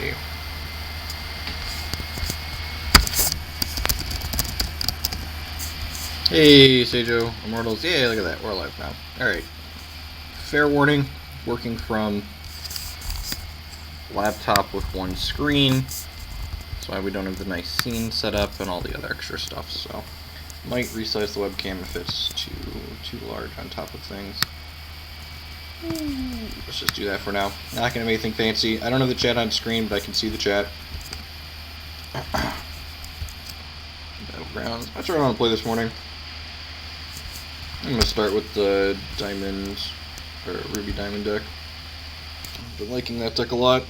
Alrighty. Hey, Seijo, Immortals. Yeah, look at that. We're alive now. Alright. Fair warning, working from laptop with one screen. That's why we don't have the nice scene set up and all the other extra stuff. So, might resize the webcam if it's too large on top of things. Let's just do that for now. Not going to be anything fancy. I don't have the chat on screen, but I can see the chat. Battlegrounds. That's what I want to play this morning. I'm going to start with the Diamond, or Ruby Diamond deck. I've been liking that deck a lot.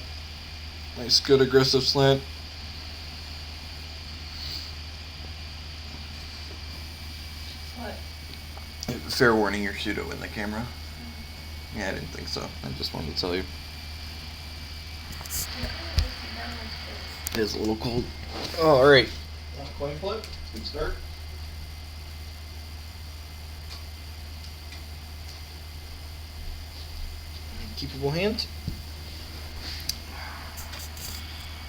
Nice, good aggressive slant. What? Fair warning, you're pseudo in the camera. Yeah, I didn't think so. I just wanted to tell you. It is a little cold. Oh, alright. Coin flip. Good start. Keepable hand.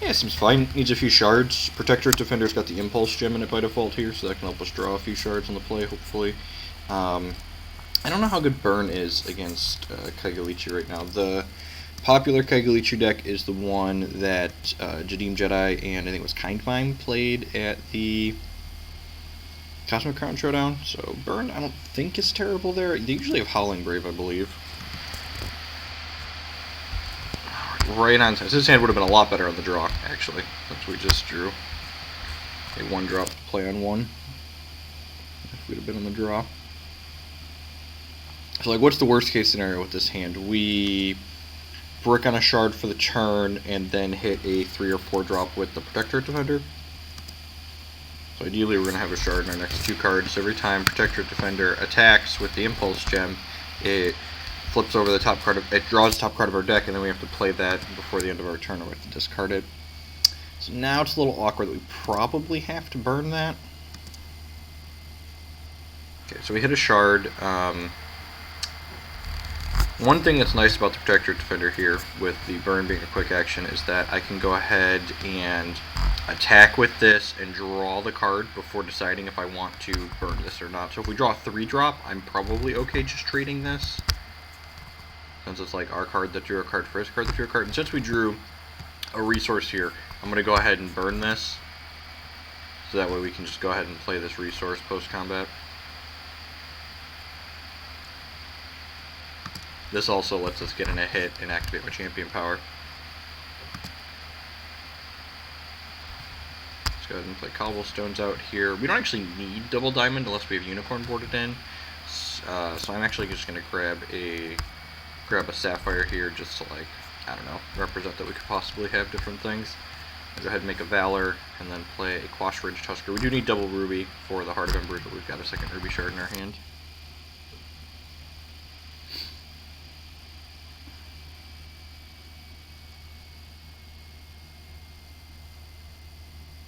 Yeah, seems fine. Needs a few shards. Protector Defender's got the Impulse Gem in it by default here, so that can help us draw a few shards on the play, hopefully. I don't know how good Burn is against Kagalichi right now. The popular Kagalichi deck is the one that Jadim Jedi and I think it was Kindmind played at the Cosmic Crown Showdown. So Burn, I don't think is terrible there. They usually have Howling Brave, I believe. Right on time. His hand would have been a lot better on the draw, actually. That's what we just drew. A 1-drop play on 1. If we'd have been on the draw. So, like, what's the worst case scenario with this hand? We brick on a shard for the turn and then hit a 3 or 4 drop with the Protector Defender. So ideally we're going to have a shard in our next 2 cards. Every time Protector Defender attacks with the Impulse Gem, it flips over the top card of, it draws the top card of our deck, and then we have to play that before the end of our turn, or we have to discard it. So now it's a little awkward that we probably have to burn that. Okay, so we hit a shard. One thing that's nice about the Protector Defender here, with the burn being a quick action, is that I can go ahead and attack with this and draw the card before deciding if I want to burn this or not. So if we draw a 3-drop, I'm probably okay just trading this. Since it's like our card that drew a card first, card that drew a card. And since we drew a resource here, I'm going to go ahead and burn this. So that way we can just go ahead and play this resource post-combat. This also lets us get in a hit and activate my champion power. Let's go ahead and play Cobblestones out here. We don't actually need Double Diamond unless we have Unicorn boarded in. So I'm actually just going to grab a Sapphire here just to, like, I don't know, represent that we could possibly have different things. I'll go ahead and make a Valor and then play a Quash Ridge Tusker. We do need double Ruby for the Heart of Embers, but we've got a second Ruby Shard in our hand.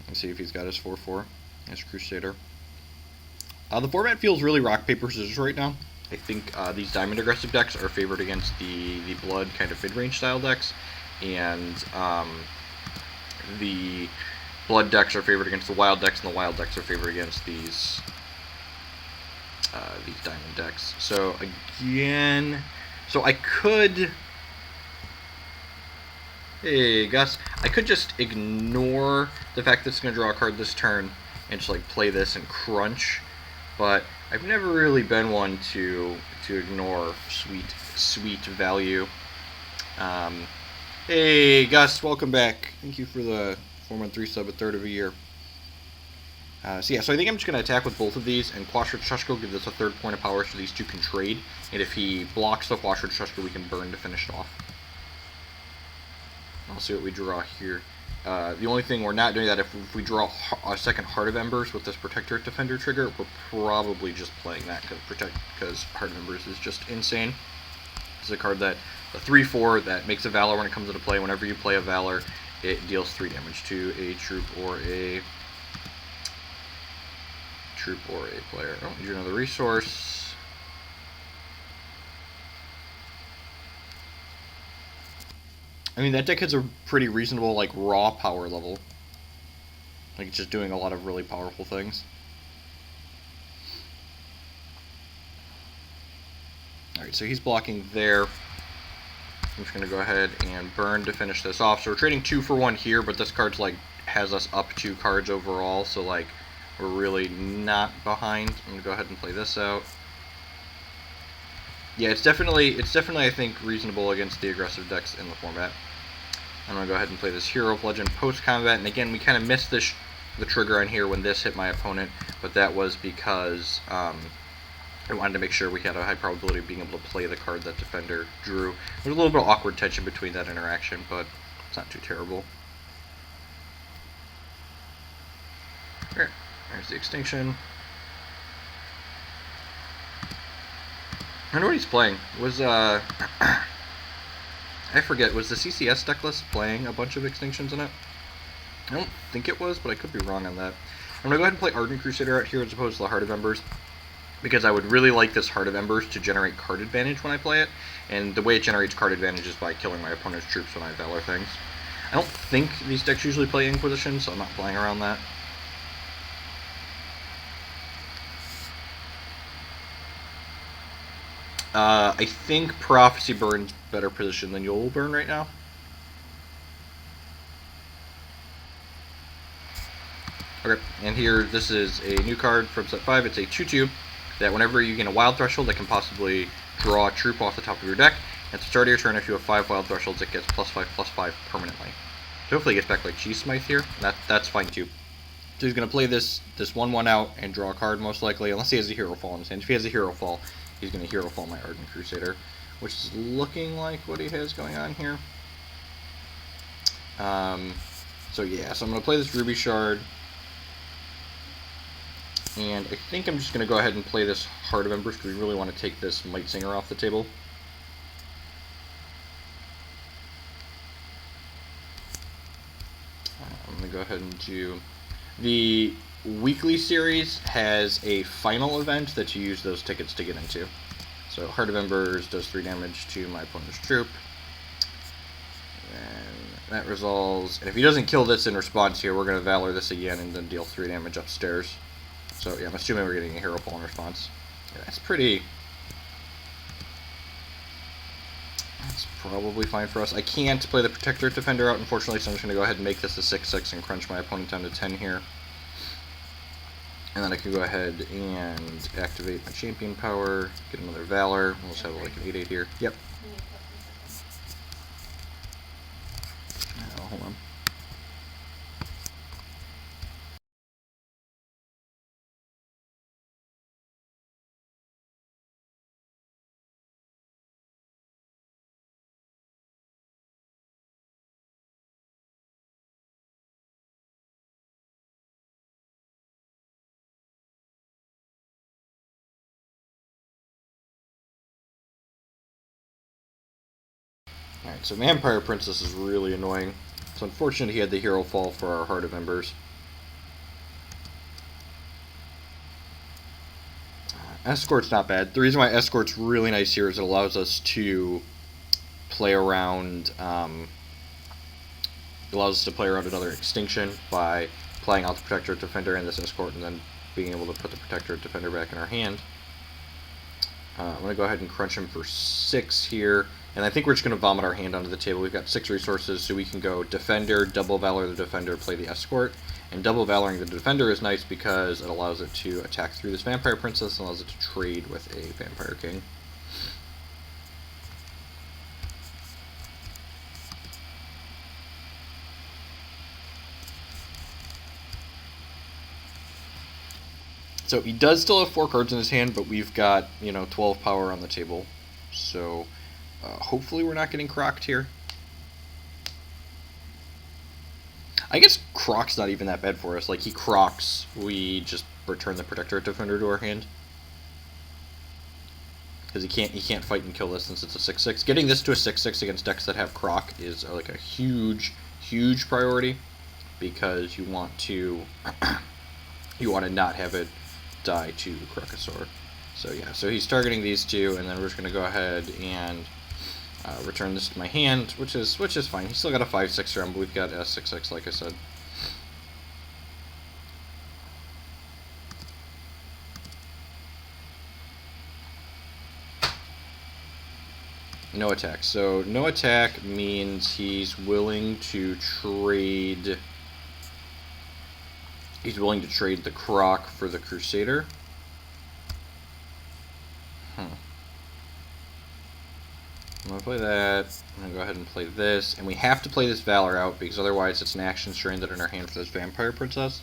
Let's see if he's got his 4/4 as Crusader. The format feels really rock, paper, scissors right now. I think these diamond aggressive decks are favored against the blood kind of mid-range style decks, and the blood decks are favored against the wild decks, and the wild decks are favored against these diamond decks. So again, I could. Hey, Gus. I could just ignore the fact that it's going to draw a card this turn and just, like, play this and crunch, but I've never really been one to ignore sweet value. Hey, Gus, welcome back. Thank you for the 4-month 3-sub, a third of a year. So I think I'm just going to attack with both of these, and Quash Ridge Tusker gives us a 3rd point of power so these two can trade, and if he blocks the Quash Ridge Tusker, we can burn to finish it off. I'll see what we draw here. The only thing we're not doing that if we draw a second Heart of Embers with this Protector Defender trigger, we're probably just playing that because Heart of Embers is just insane. It's a card that a 3/4 that makes a Valor when it comes into play. Whenever you play a Valor, it deals 3 damage to a troop or a player. Oh, you drew another resource. I mean, that deck has a pretty reasonable, like, raw power level. Like, it's just doing a lot of really powerful things. Alright, so he's blocking there. I'm just going to go ahead and burn to finish this off. So we're trading 2 for 1 here, but this card's, like, has us up 2 cards overall, so, like, we're really not behind. I'm going to go ahead and play this out. Yeah, it's definitely, I think, reasonable against the aggressive decks in the format. I'm going to go ahead and play this Hero of Legend post-combat, and again, we kind of missed the trigger on here when this hit my opponent, but that was because I wanted to make sure we had a high probability of being able to play the card that Defender drew. There's a little bit of awkward tension between that interaction, but it's not too terrible. Alright, there's the Extinction. I wonder what he's playing. Was, I forget, was the CCS deck list playing a bunch of Extinctions in it? I don't think it was, but I could be wrong on that. I'm going to go ahead and play Ardent Crusader out here as opposed to the Heart of Embers, because I would really like this Heart of Embers to generate card advantage when I play it, and the way it generates card advantage is by killing my opponent's troops when I Valor things. I don't think these decks usually play Inquisition, so I'm not playing around that. I think Prophecy Burn's better positioned than Yule Burn right now. Okay, and here, this is a new card from set 5. It's a 2/2 that whenever you gain a wild threshold, that can possibly draw a troop off the top of your deck. At the start of your turn, if you have 5 wild thresholds, it gets +5/+5 permanently. So hopefully it gets back like Cheese Smythe here. That's fine too. So he's going to play this 1/1 out and draw a card most likely, unless he has a Hero Fall in his hand. If he has a Hero Fall, he's going to Hero Fall my Ardent Crusader, which is looking like what he has going on here. So yeah, so I'm going to play this Ruby Shard. And I think I'm just going to go ahead and play this Heart of Embers because we really want to take this Might Singer off the table. I'm going to go ahead and do... The weekly series has a final event that you use those tickets to get into. So Heart of Embers does 3 damage to my opponent's troop. And that resolves. And if he doesn't kill this in response here, we're going to Valor this again and then deal 3 damage upstairs. So yeah, I'm assuming we're getting a Hero Fall in response. Yeah, that's pretty... That's probably fine for us. I can't play the Protector Defender out, unfortunately, so I'm just going to go ahead and make this a 6/6 and crunch my opponent down to 10 here. And then I can go ahead and activate my Champion Power, get another Valor. We'll just have like an 8/8 here. Yep. Hold on. Alright, so Vampire Princess is really annoying. It's unfortunate he had the Hero Fall for our Heart of Embers. Escort's not bad. The reason why Escort's really nice here is it allows us to play around... it allows us to play around another Extinction by playing out the Protector Defender and this Escort and then being able to put the Protector Defender back in our hand. I'm going to go ahead and crunch him for 6 here. And I think we're just going to vomit our hand onto the table. We've got 6 resources, so we can go Defender, double Valor the Defender, play the Escort. And double Valoring the Defender is nice because it allows it to attack through this Vampire Princess and allows it to trade with a Vampire King. So he does still have 4 cards in his hand, but we've got, 12 power on the table. So hopefully we're not getting crocked here. I guess Croc's not even that bad for us. Like, he crocs, we just return the Protector Defender to our hand. Because he can't fight and kill this since it's a 6/6. Getting this to a 6/6 against decks that have Croc is like a huge, huge priority. Because you want to not have it die to Crocosaur. So yeah, so he's targeting these 2, and then we're just going to go ahead and Return this to my hand, which is fine. He's still got a 5/6 round, but we've got a 6/6, like I said. No attack. So no attack means he's willing to trade. He's willing to trade the Croc for the Crusader. I'm gonna play that. I'm gonna go ahead and play this, and we have to play this Valor out because otherwise it's an action stranded in our hand for this Vampire Princess.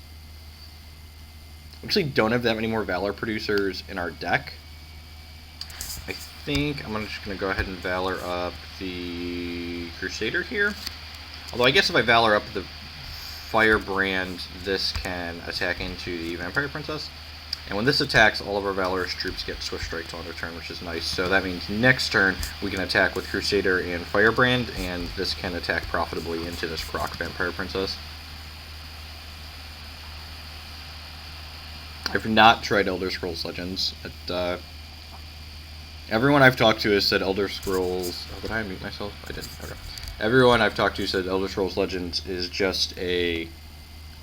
We actually don't have that many more Valor producers in our deck. I think I'm just going to go ahead and Valor up the Crusader here. Although I guess if I Valor up the Firebrand, this can attack into the Vampire Princess. And when this attacks, all of our Valorous troops get Swift Strikes on their turn, which is nice. So that means next turn we can attack with Crusader and Firebrand, and this can attack profitably into this Croc Vampire Princess. I've not tried Elder Scrolls Legends. Everyone I've talked to has said Elder Scrolls... Oh, did I unmute myself? I didn't. Okay. Everyone I've talked to said Elder Scrolls Legends is just a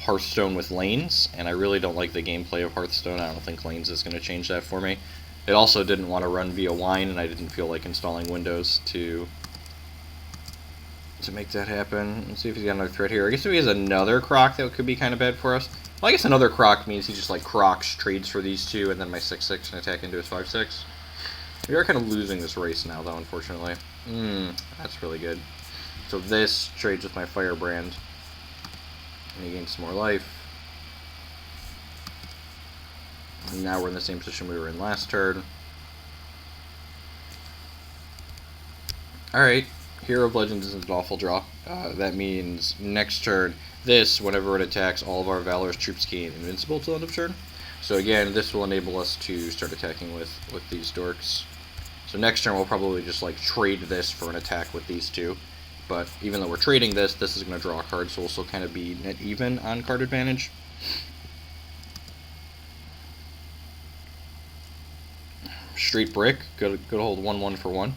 Hearthstone with lanes, and I really don't like the gameplay of Hearthstone. I don't think lanes is going to change that for me. It also didn't want to run via Wine, and I didn't feel like installing Windows to make that happen. Let's see if he's got another threat here. I guess if he has another Croc, that could be kind of bad for us. Well, I guess another Croc means he just like Crocs, trades for these two, and then my 6/6 can attack into his 5/6. We are kind of losing this race now, though, unfortunately. That's really good. So this trades with my Firebrand, and he gains some more life. And now we're in the same position we were in last turn. Alright, Hero of Legends isn't an awful draw. That means next turn, this, whenever it attacks, all of our Valorous troops gain invincible till end of turn. So again, this will enable us to start attacking with these dorks. So next turn we'll probably just like trade this for an attack with these two. But even though we're trading this, this is going to draw a card, so we'll still kind of be net even on card advantage. Straight Brick, good hold 1/1 for 1.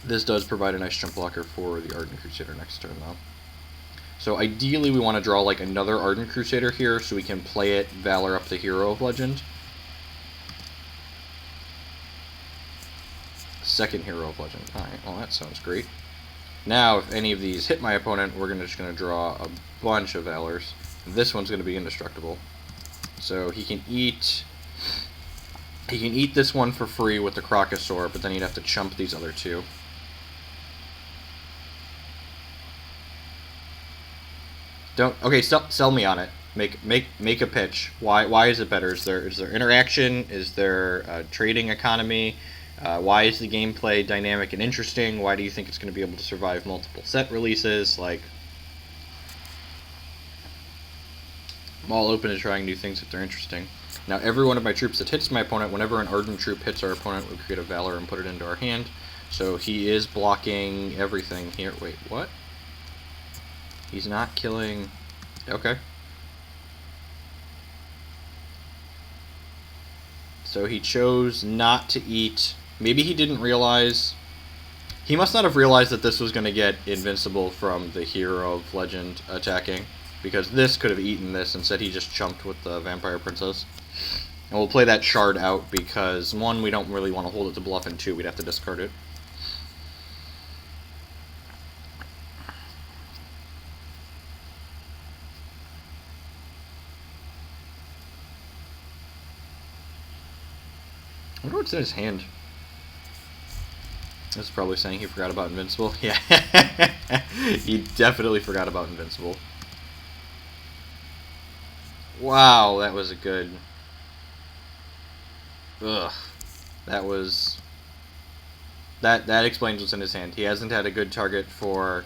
This does provide a nice jump blocker for the Ardent Crusader next turn, though. So ideally we want to draw like another Ardent Crusader here so we can play it, Valor up the Hero of Legend. Second Hero of Legend. Alright, well that sounds great. Now if any of these hit my opponent, we're just going to draw a bunch of Valors. This one's going to be indestructible. So he can eat this one for free with the Crocosaur, but then he'd have to chump these other two. Okay, sell me on it. Make a pitch. Why is it better? Is there interaction? Is there a trading economy? Why is the gameplay dynamic and interesting? Why do you think it's going to be able to survive multiple set releases? Like, I'm all open to trying new things if they're interesting. Now, every one of my troops that hits my opponent, whenever an Ardent troop hits our opponent, we create a Valor and put it into our hand. So he is blocking everything here. Wait, what? He's not killing... Okay. So he chose not to eat... Maybe he didn't realize... He must not have realized that this was going to get invincible from the Hero of Legend attacking, because this could have eaten this. Instead, he just chumped with the Vampire Princess. And we'll play that shard out because, one, we don't really want to hold it to bluff, and two, we'd have to discard it. I wonder what's in his hand. This is probably saying he forgot about Invincible. Yeah, he definitely forgot about Invincible. Wow, that was a good... Ugh. That was... That explains what's in his hand. He hasn't had a good target for...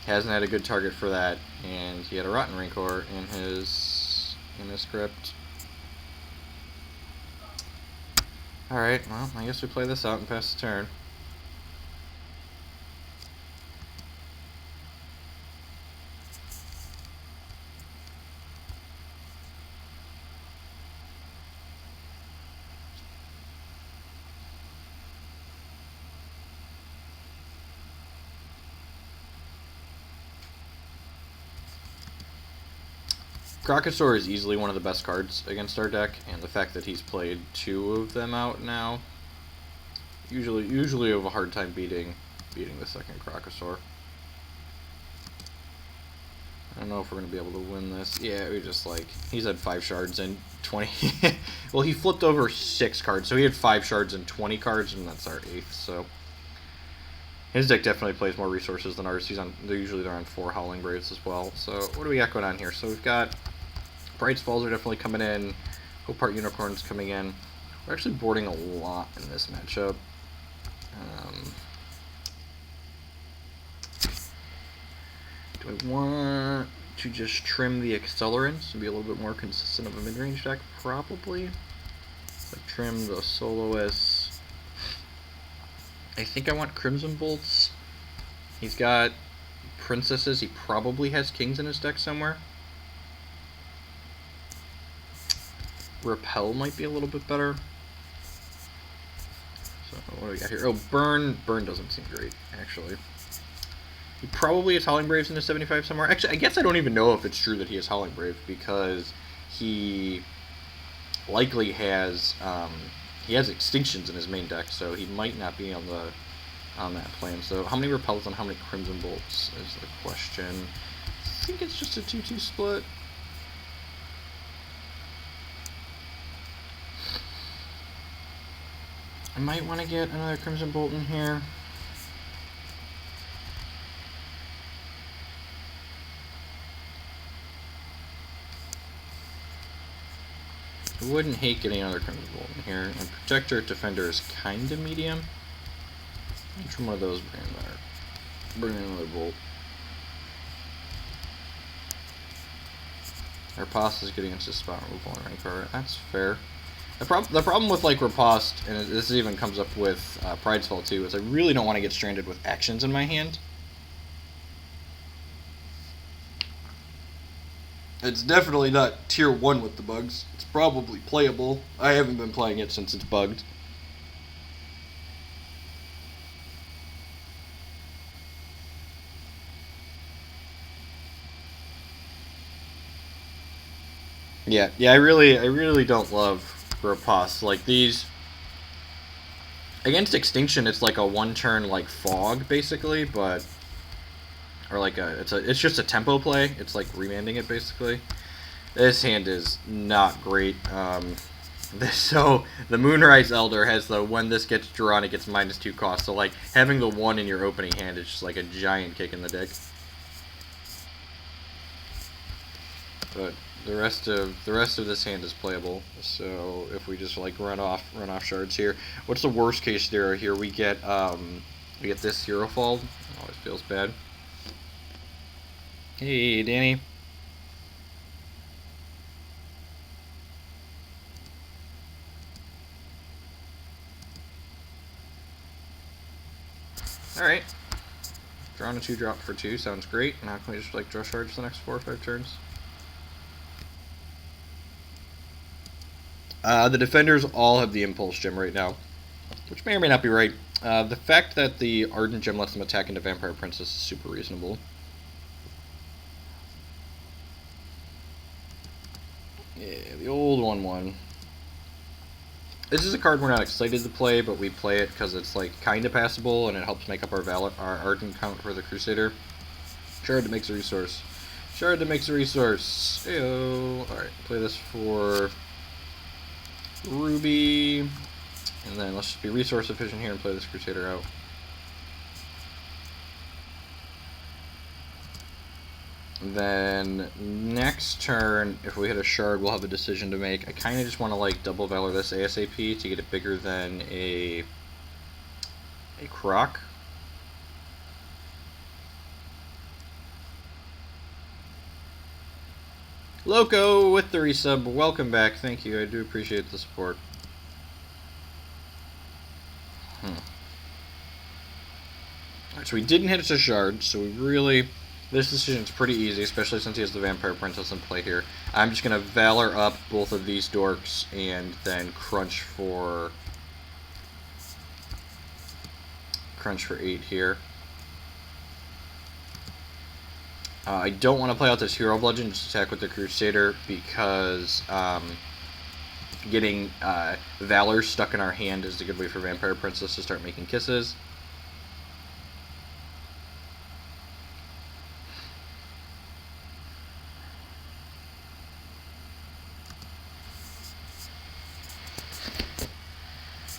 Hasn't had a good target for that, and he had a Rotten Rancor in his script. Alright, well, I guess we play this out and pass the turn. Crocosaur is easily one of the best cards against our deck, and the fact that he's played 2 of them out now, usually have a hard time beating the second Crocosaur. I don't know if we're going to be able to win this. Yeah, we just like, he's had 5 shards and 20. Well, he flipped over 6 cards, so he had 5 shards and 20 cards, and that's our 8th, so. His deck definitely plays more resources than ours. They're on 4 Howling Braves as well. So what do we got going on here? So we've got Bright's Falls are definitely coming in. Hopeheart Unicorn's coming in. We're actually boarding a lot in this matchup. Do I want to just trim the accelerants and be a little bit more consistent of a mid-range deck? Probably. Like trim the soloists. I think I want Crimson Bolts. He's got princesses. He probably has kings in his deck somewhere. Repel might be a little bit better. So what do we got here? Oh, Burn. Burn doesn't seem great, actually. He probably has Howling Braves in the 75 somewhere. Actually, I guess I don't even know if it's true that he has Howling Brave, because he likely has Extinctions in his main deck, so he might not be on that plan. So how many Repels and how many Crimson Bolts is the question. I think it's just a 2-2 split. I might want to get another Crimson Bolt in here. I wouldn't hate getting another Crimson Bolt in here. And Protector Defender is kind of medium. Which one of those bring in there? Bring in another Bolt. Riposte is getting into spot removal on Rancor. That's fair. The problem with like Riposte, and this even comes up with Pride's Fall too, is I really don't want to get stranded with actions in my hand. It's definitely not tier 1 with the bugs. It's probably playable. I haven't been playing it since it's bugged. Yeah, I really don't love Riposte. Like these against Extinction, it's like a 1-turn like fog basically, but or like it's just a tempo play. It's like remanding it basically. This hand is not great. So the Moonrise Elder has the when this gets drawn, it gets -2 cost. So like having the 1 in your opening hand is just like a giant kick in the dick. But the rest of this hand is playable. So if we just like run off shards here, what's the worst case scenario here? We get this Hero Fall. Always feels bad. Hey, Danny. Alright. Drawing a 2-drop for 2 sounds great. Now can we just like draw shards the next 4 or 5 turns? The defenders all have the Impulse Gem right now, which may or may not be right. The fact that the Ardent Gem lets them attack into Vampire Princess is super reasonable. Yeah, the old 1/1. This is a card we're not excited to play, but we play it because it's like kind of passable and it helps make up our Ardent count for the Crusader. Shard that makes a resource. Shard that makes a resource. Heyo. Alright, play this for Ruby. And then let's just be resource efficient here and play this Crusader out. Then next turn, if we hit a shard, we'll have a decision to make. I kind of just want to like double valor this ASAP to get it bigger than a Croc. Loco with the resub, welcome back. Thank you. I do appreciate the support. Alright, so we didn't hit a shard, so we really. This decision is pretty easy, especially since he has the Vampire Princess in play here. I'm just going to Valor up both of these dorks and then crunch for 8 here. I don't want to play out this Hero Bludgeon, just attack with the Crusader, because getting Valor stuck in our hand is a good way for Vampire Princess to start making kisses.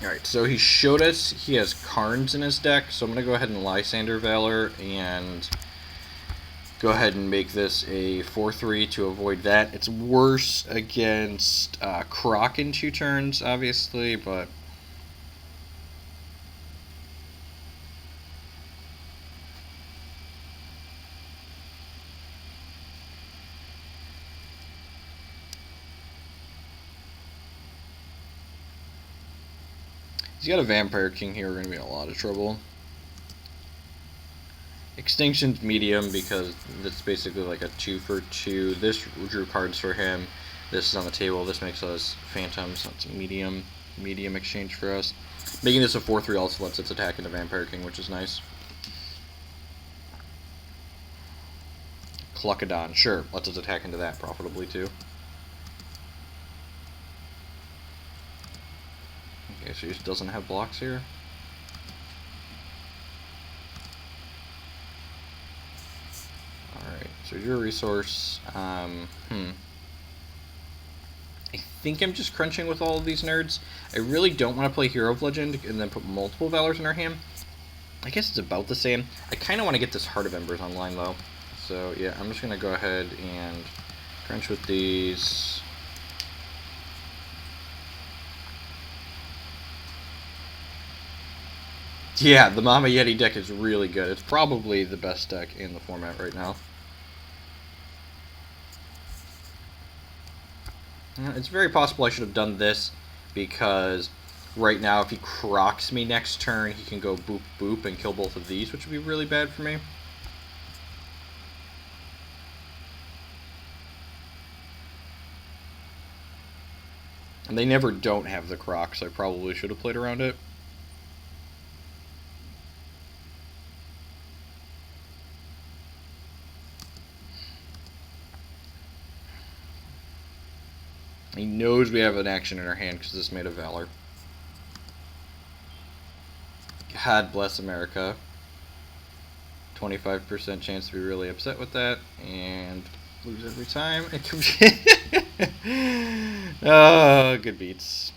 Alright, so he showed us he has Karns in his deck, so I'm going to go ahead and Lysander Valor and go ahead and make this a 4-3 to avoid that. It's worse against Croc in 2 turns, obviously, but... He's got a Vampire King here, we're going to be in a lot of trouble. Extinction's medium because that's basically like a 2 for 2. This drew cards for him. This is on the table. This makes us phantoms. That's a medium exchange for us. Making this a 4-3 also lets its attack into Vampire King, which is nice. Cluckadon, sure, lets us attack into that profitably too. Okay, so he just doesn't have blocks here. Alright, so your resource, I think I'm just crunching with all of these nerds. I really don't want to play Hero of Legend and then put multiple Valors in our hand. I guess it's about the same. I kind of want to get this Heart of Embers online though. So yeah, I'm just going to go ahead and crunch with these. Yeah, the Mama Yeti deck is really good. It's probably the best deck in the format right now. It's very possible I should have done this, because right now if he crocs me next turn, he can go boop boop and kill both of these, which would be really bad for me. And they never don't have the croc, so I probably should have played around it. He knows we have an action in our hand because this made a Valor. God bless America. 25% chance to be really upset with that, and lose every time. It could be oh, good beats.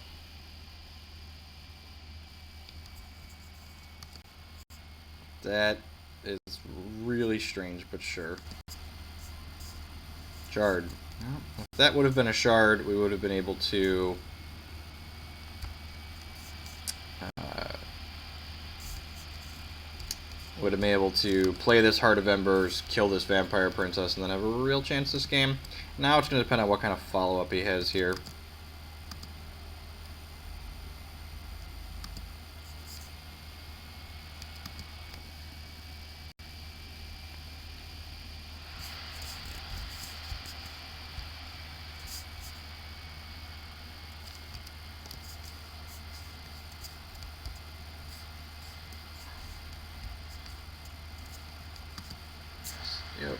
That is really strange, but sure. Shard. Well, if that would have been a shard, we would have been able to play this Heart of Embers, kill this Vampire Princess, and then have a real chance this game. Now it's going to depend on what kind of follow-up he has here. Yep.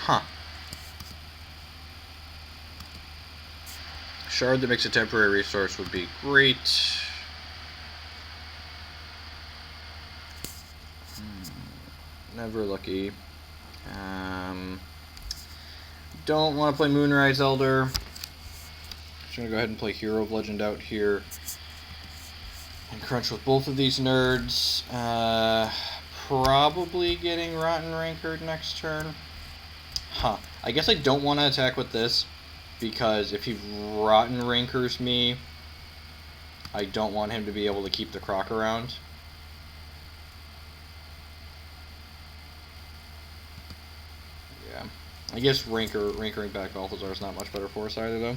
Huh. Shard that makes a temporary resource would be great. Never lucky. Don't want to play Moonrise Elder. Just gonna go ahead and play Hero of Legend out here. And crunch with both of these nerds. Probably getting Rotten Rankered next turn. Huh. I guess I don't want to attack with this, because if he Rotten Rankers me, I don't want him to be able to keep the Croc around. Yeah. I guess rankering back Balthazar is not much better for us either, though.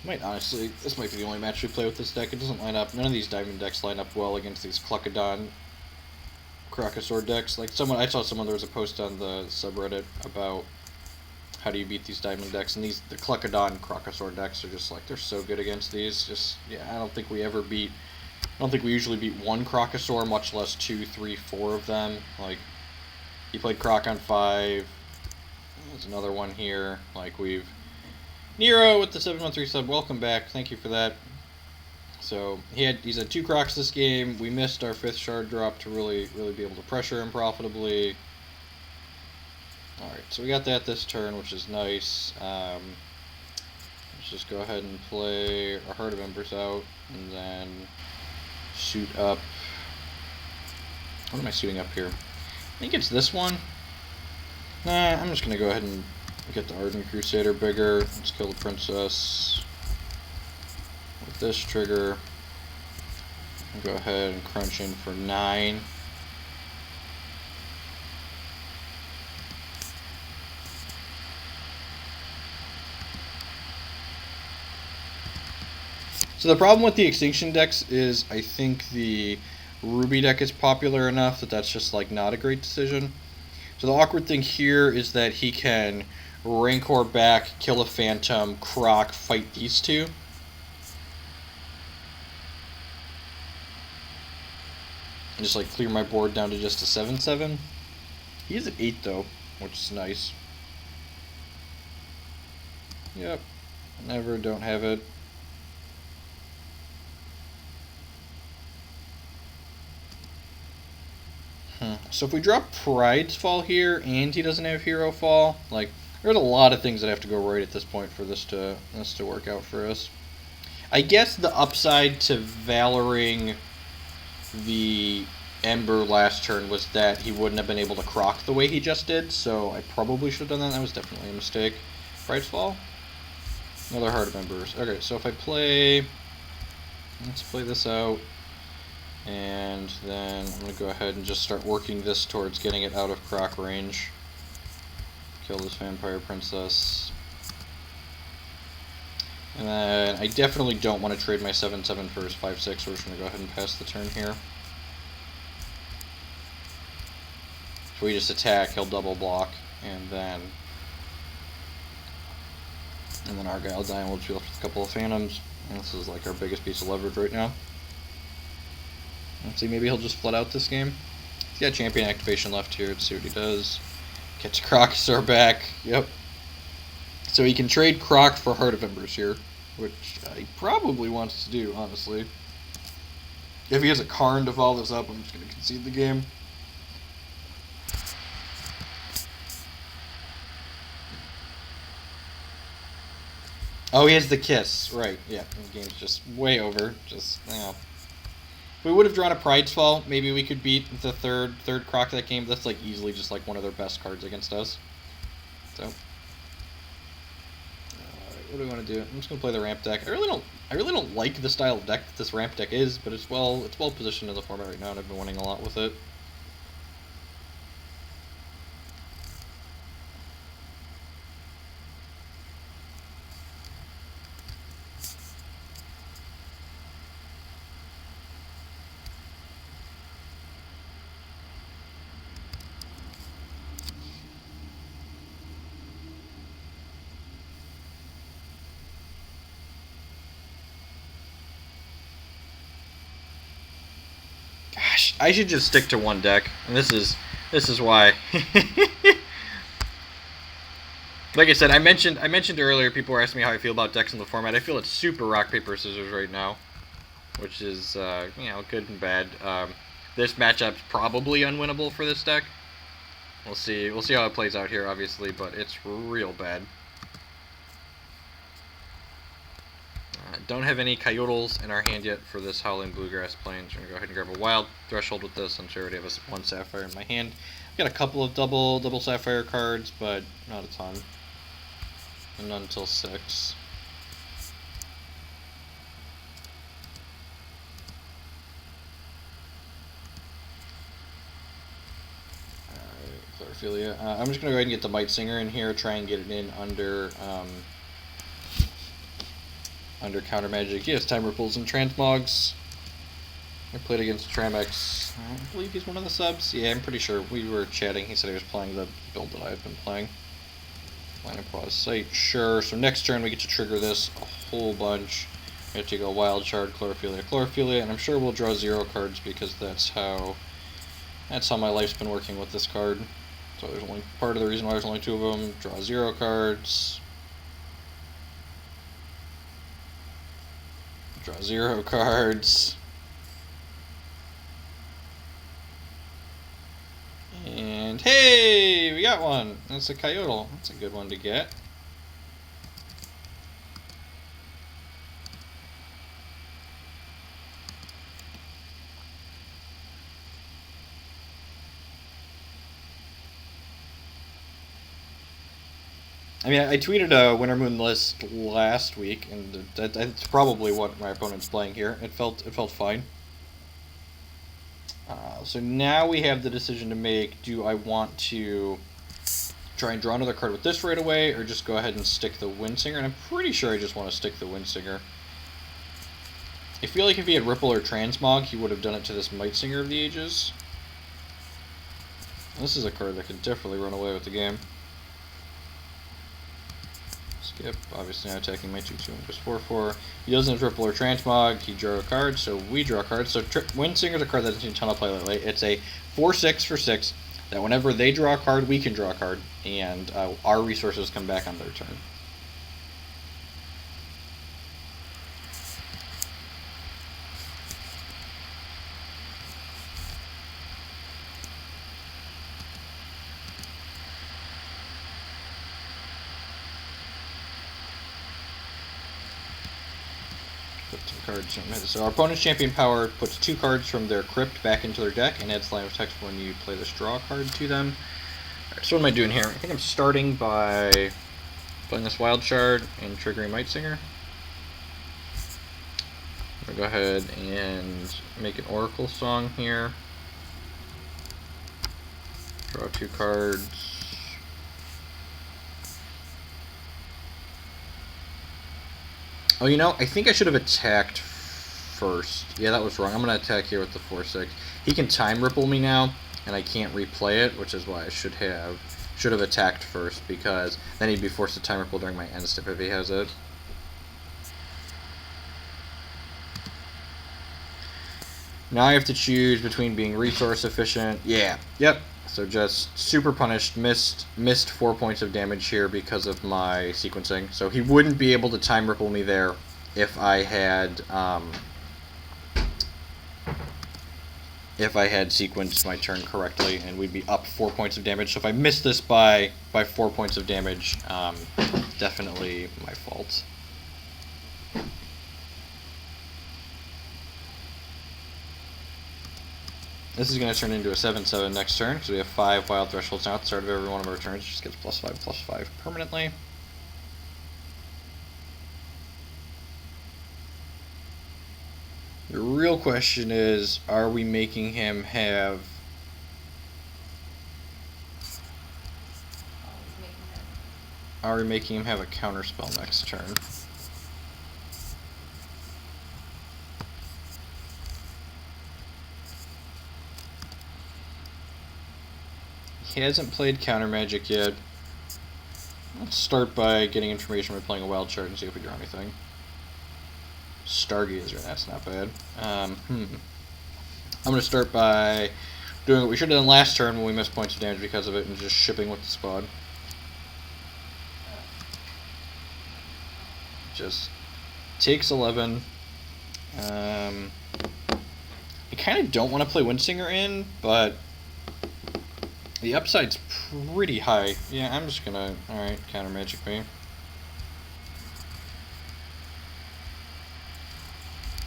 Might honestly, this might be the only match we play with this deck. It doesn't line up. None of these diamond decks line up well against these Cluckadon Crocosaur decks. Like I saw someone, there was a post on the subreddit about how do you beat these diamond decks, and the Cluckadon Crocosaur decks are just like, they're so good against these. Just, yeah, I don't think we usually beat one Crocosaur, much less 2, 3, 4 of them. Like, he played Croc on 5. There's another one here. Like, Nero with the 713 sub, welcome back. Thank you for that. So he's had 2 Crocs this game. We missed our 5th shard drop to really be able to pressure him profitably. Alright, so we got that this turn, which is nice. Let's just go ahead and play our Heart of Embers out, and then shoot up. What am I shooting up here? I think it's this one. Nah, I'm just going to go ahead and get the Ardent Crusader bigger. Let's kill the Princess with this trigger. I'll go ahead and crunch in for 9. So the problem with the Extinction decks is I think the Ruby deck is popular enough that that's just like not a great decision. So the awkward thing here is that he can Rancor back, kill a Phantom, Croc, fight these 2. And just like clear my board down to just a 7/7. He is at 8 though, which is nice. Yep. Never, don't have it. So if we drop Pride's Fall here and he doesn't have Hero Fall, like, there's a lot of things that have to go right at this point for this to work out for us. I guess the upside to Valoring the Ember last turn was that he wouldn't have been able to Croc the way he just did, so I probably should have done that. That was definitely a mistake. Pride's Fall? Another Heart of Embers. Okay, so if I play... Let's play this out. And then I'm going to go ahead and just start working this towards getting it out of Croc range. Kill this Vampire Princess. And then I definitely don't want to trade my 7/7 for his 5/6, so we're just going to go ahead and pass the turn here. So we just attack, he'll double block, and then Argyle die, and we'll be left with a couple of Phantoms. And this is like our biggest piece of leverage right now. Let's see, maybe he'll just flood out this game. He's got Champion Activation left here. Let's see what he does. Gets Crocosaur back. Yep. So he can trade Croc for Heart of Embers here, which he probably wants to do, honestly. If he has a Karn to follow this up, I'm just going to concede the game. Oh, he has the Kiss. Right, yeah. The game's just way over. Just, you know. If we would have drawn a Pride's Fall, maybe we could beat the third Croc of that game. That's like easily just like one of their best cards against us. So, what do we want to do? I'm just gonna play the ramp deck. I really don't like the style of deck that this ramp deck is, but it's well positioned in the format right now, and I've been winning a lot with it. Gosh, I should just stick to one deck, and this is why. Like I said, I mentioned earlier, people were asking me how I feel about decks in the format. I feel it's super rock paper scissors right now, which is good and bad. This matchup's probably unwinnable for this deck. We'll see how it plays out here, obviously, but it's real bad. Don't have any Coyotls in our hand yet for this Howling Bluegrass Plains. We're going to go ahead and grab a Wild Threshold with this. I'm sure I already have one Sapphire in my hand. I've got a couple of double Sapphire cards, but not a ton. And none until 6. Alright, Chlorphilia. I'm just going to go ahead and get the Might Singer in here, try and get it in under... under Counter Magic. He has Time Ripples and Transmogs. I played against Tramex. I believe he's one of the subs. Yeah, I'm pretty sure. We were chatting. He said he was playing the build that I've been playing. Line of Pause Sight, sure. So next turn we get to trigger this a whole bunch. We have to go Wild Shard, Chlorophilia, and I'm sure we'll draw 0 cards because that's how my life's been working with this card. So there's only part of the reason why there's only 2 of them. Draw 0 cards. Draw 0 cards. And hey, we got one. That's a Coyote. That's a good one to get. I mean, I tweeted a Winter Moon list last week, and that's probably what my opponent's playing here. It felt fine. So now we have the decision to make. Do I want to try and draw another card with this right away, or just go ahead and stick the Windsinger? And I'm pretty sure I just want to stick the Windsinger. I feel like if he had Ripple or Transmog, he would have done it to this Might Singer of the Ages. This is a card that could definitely run away with the game. Skip, obviously not attacking my 2/2 and just 4/4. He doesn't have Ripple or Transmog, he drew a card, so we draw a card. So Windsinger's a card that doesn't seen a ton of play lately. It's a 4/6 for 6, that whenever they draw a card, we can draw a card, and our resources come back on their turn. So our opponent's Champion Power puts 2 cards from their Crypt back into their deck and adds Line of Text when you play this draw card to them. Alright, so what am I doing here? I think I'm starting by playing this Wild Shard and triggering Might Singer. I'm going to go ahead and make an Oracle Song here. Draw 2 cards. Oh, you know, I think I should have attacked first. Yeah, that was wrong. I'm going to attack here with the 4/6. He can Time Ripple me now, and I can't replay it, which is why I should have attacked first, because then he'd be forced to Time Ripple during my end step if he has it. Now I have to choose between being resource efficient. Yeah, yep. So just super punished, missed 4 points of damage here because of my sequencing. So he wouldn't be able to Time Ripple me there if I had sequenced my turn correctly, and we'd be up 4 points of damage. So if I miss this by 4 points of damage, definitely my fault. This is going to turn into a 7/7 next turn, because we have 5 Wild Thresholds now at the start of every one of our turns. It just gets +5/+5 permanently. The real question is, are we making him have... Are we making him have a counterspell next turn? He hasn't played Counter Magic yet. Let's start by getting information by playing a Wild Shard and see if we draw anything. Stargazer, that's not bad. I'm going to start by doing what we should have done last turn when we missed points of damage because of it, and just shipping with the squad. Just takes 11. I kind of don't want to play Windsinger in, but the upside's pretty high. Yeah, I'm just gonna... Alright, Counter Magic me.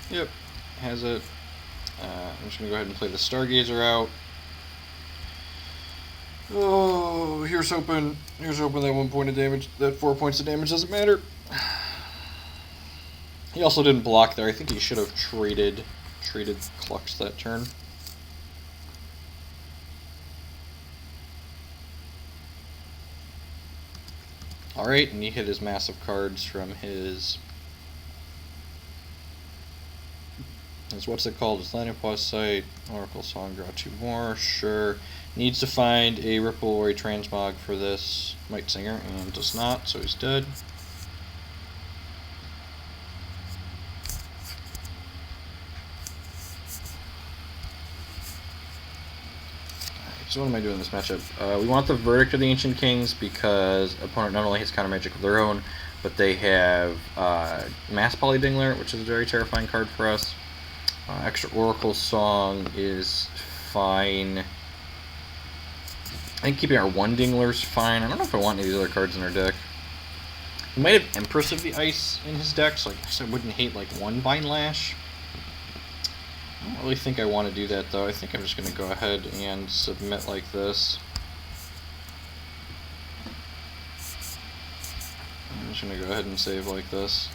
Yep, has it. I'm just gonna go ahead and play the Stargazer out. Oh, here's hoping that 1 point of damage, that 4 points of damage doesn't matter. He also didn't block there. I think he should have traded Klux that turn. Alright, and he hit his massive cards from his Is what's it called? It's landing pause site. Oracle Song, draw 2 more. Sure. Needs to find a Ripple or a Transmog for this Might Singer, and does not, so he's dead. So what am I doing in this matchup? We want the Verdict of the Ancient Kings because opponent not only has counter magic of their own, but they have Mass Poly Dingler, which is a very terrifying card for us. Extra Oracle Song is fine. I think keeping our 1 Dingler is fine. I don't know if I want any of these other cards in our deck. He might have Empress of the Ice in his deck, so I guess I wouldn't hate like 1 Vine Lash. I don't really think I want to do that though. I think I'm just going to go ahead and submit like this. I'm just going to go ahead and save like this.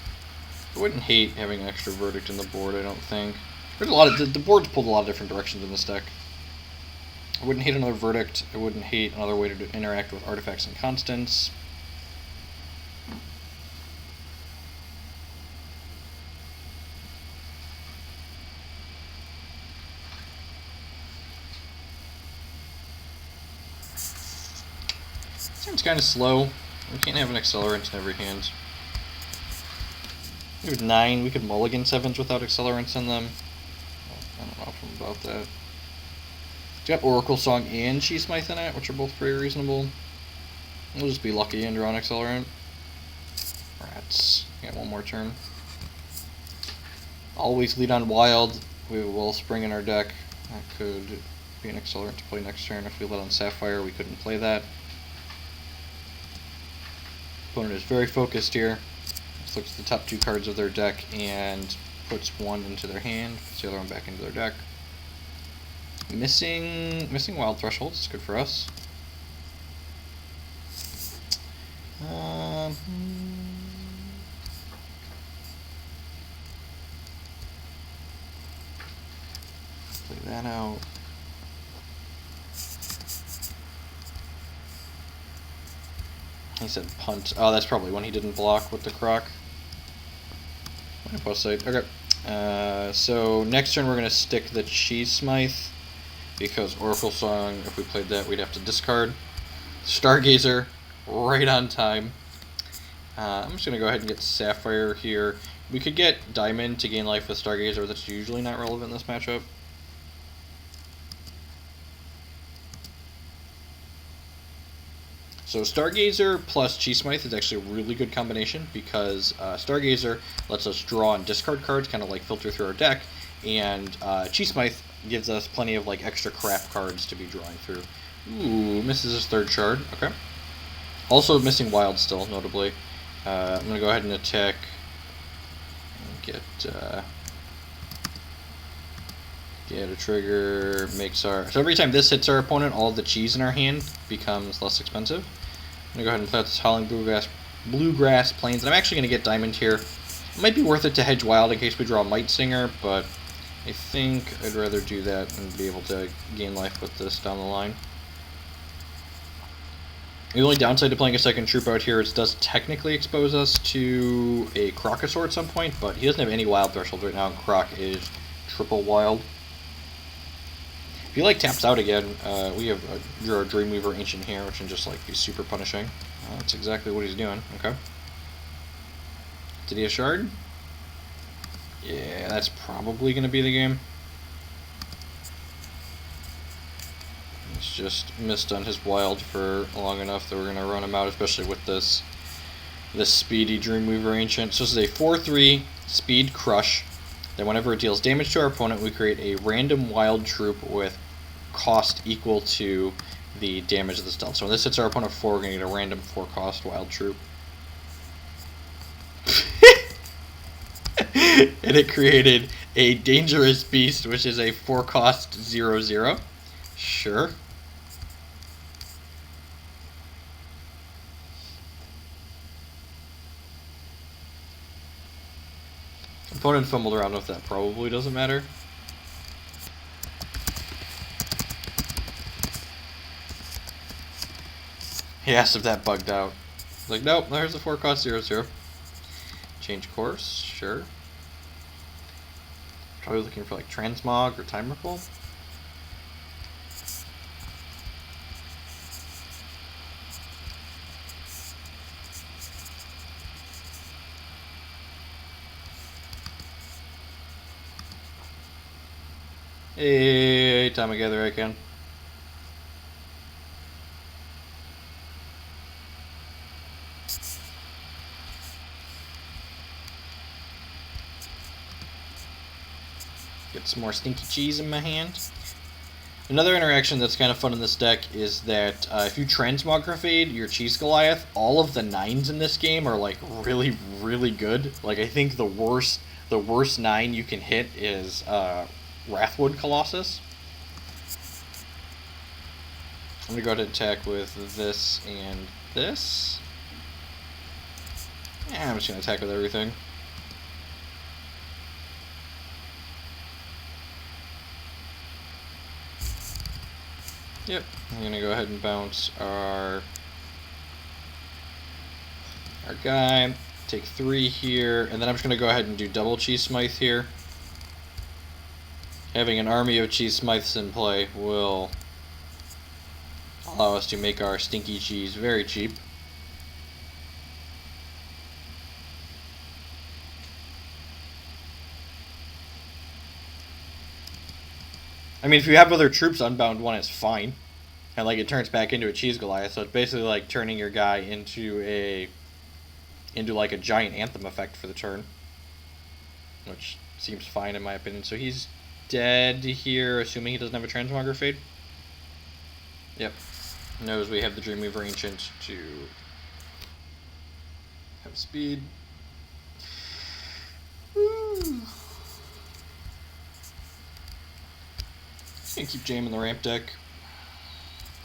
I wouldn't hate having extra Verdict in the board, I don't think. There's a lot of the board's pulled a lot of different directions in this deck. I wouldn't hate another Verdict. I wouldn't hate another way to interact with artifacts and constants. Seems kind of slow. We can't have an accelerant in every hand. We have 9. We could mulligan 7s without accelerants in them. I don't know if I'm about that. It's got Oracle Song and Chi Smythe in it, which are both pretty reasonable. We'll just be lucky and draw an accelerant. Rats. Got one more turn. Always lead on Wild. We will Spring in our deck. That could be an accelerant to play next turn. If we let on Sapphire, we couldn't play that. Opponent is very focused here. Just looks at the top 2 cards of their deck and puts 1 into their hand, puts the other one back into their deck. Missing Wild Threshold is good for us. Play that out. He said punt. Oh, that's probably when he didn't block with the Croc. Okay. So next turn we're going to stick the Chi Smythe, because Oracle Song, if we played that, we'd have to discard. Stargazer, right on time. I'm just going to go ahead and get Sapphire here. We could get Diamond to gain life with Stargazer, but that's usually not relevant in this matchup. So Stargazer plus Chi Smythe is actually a really good combination, because Stargazer lets us draw and discard cards, kind of like filter through our deck, and Chi Smythe gives us plenty of like extra crap cards to be drawing through. Ooh, misses his 3rd shard. Okay. Also missing Wild still, notably. I'm going to go ahead and attack and get a trigger, makes our... So every time this hits our opponent, all of the cheese in our hand becomes less expensive. I'm going to go ahead and play out this Howling Bluegrass Plains, and I'm actually going to get Diamond here. It might be worth it to hedge Wild in case we draw a Might Singer, but I think I'd rather do that and be able to gain life with this down the line. The only downside to playing a second troop out here is it does technically expose us to a Crocosaur at some point, but he doesn't have any Wild Threshold right now, and Croc is triple Wild. If he like taps out again, we have your Dreamweaver Ancient here, which can just like be super punishing. That's exactly what he's doing. Okay. Did he have Shard? Yeah, that's probably going to be the game. He's just missed on his Wild for long enough that we're going to run him out, especially with this speedy Dreamweaver Ancient. So this is a 4/3 speed crush. Then whenever it deals damage to our opponent, we create a random Wild troop with cost equal to the damage of this dealt. So when this hits our opponent 4, we're going to get a random 4-cost Wild troop. And it created a Dangerous Beast, which is a 4-cost 0/0. Sure. Opponent fumbled around with that, probably doesn't matter. He asked if that bugged out. Like, nope, there's a 4-cost 0/0. Change course, sure. Probably looking for like Transmog or Time Ripple. Hey, time I gather I can. Get some more stinky cheese in my hand. Another interaction that's kind of fun in this deck is that if you Transmogrifade your Cheese Goliath, all of the 9s in this game are like really, really good. Like I think the worst 9 you can hit is Wrathwood Colossus. I'm gonna go ahead and attack with this and this. Yeah, I'm just gonna attack with everything. Yep, I'm gonna go ahead and bounce our guy, take 3 here, and then I'm just gonna go ahead and do double Cheese Smythe here. Having an army of Cheese Smythes in play will allow us to make our stinky cheese very cheap. I mean, if you have other troops, Unbound 1 is fine. And, like, it turns back into a Cheese Goliath, so it's basically like turning your guy into like a giant Anthem effect for the turn. Which seems fine in my opinion. So he's dead here, assuming he doesn't have a Transmogrifade. Yep. Knows we have the Dreamweaver Ancient to have speed. Woo. Gonna keep jamming the ramp deck.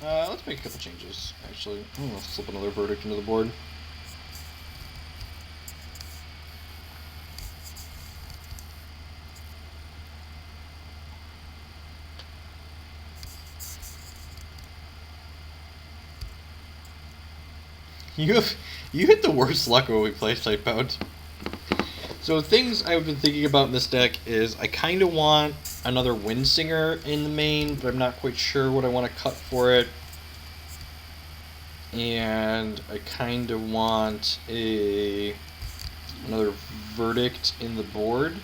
Let's make a couple changes, actually. Let's slip another Verdict into the board. You hit the worst luck when we play Sightbound. So things I've been thinking about in this deck is I kind of want another Windsinger in the main, but I'm not quite sure what I want to cut for it. And I kind of want another Verdict in the board.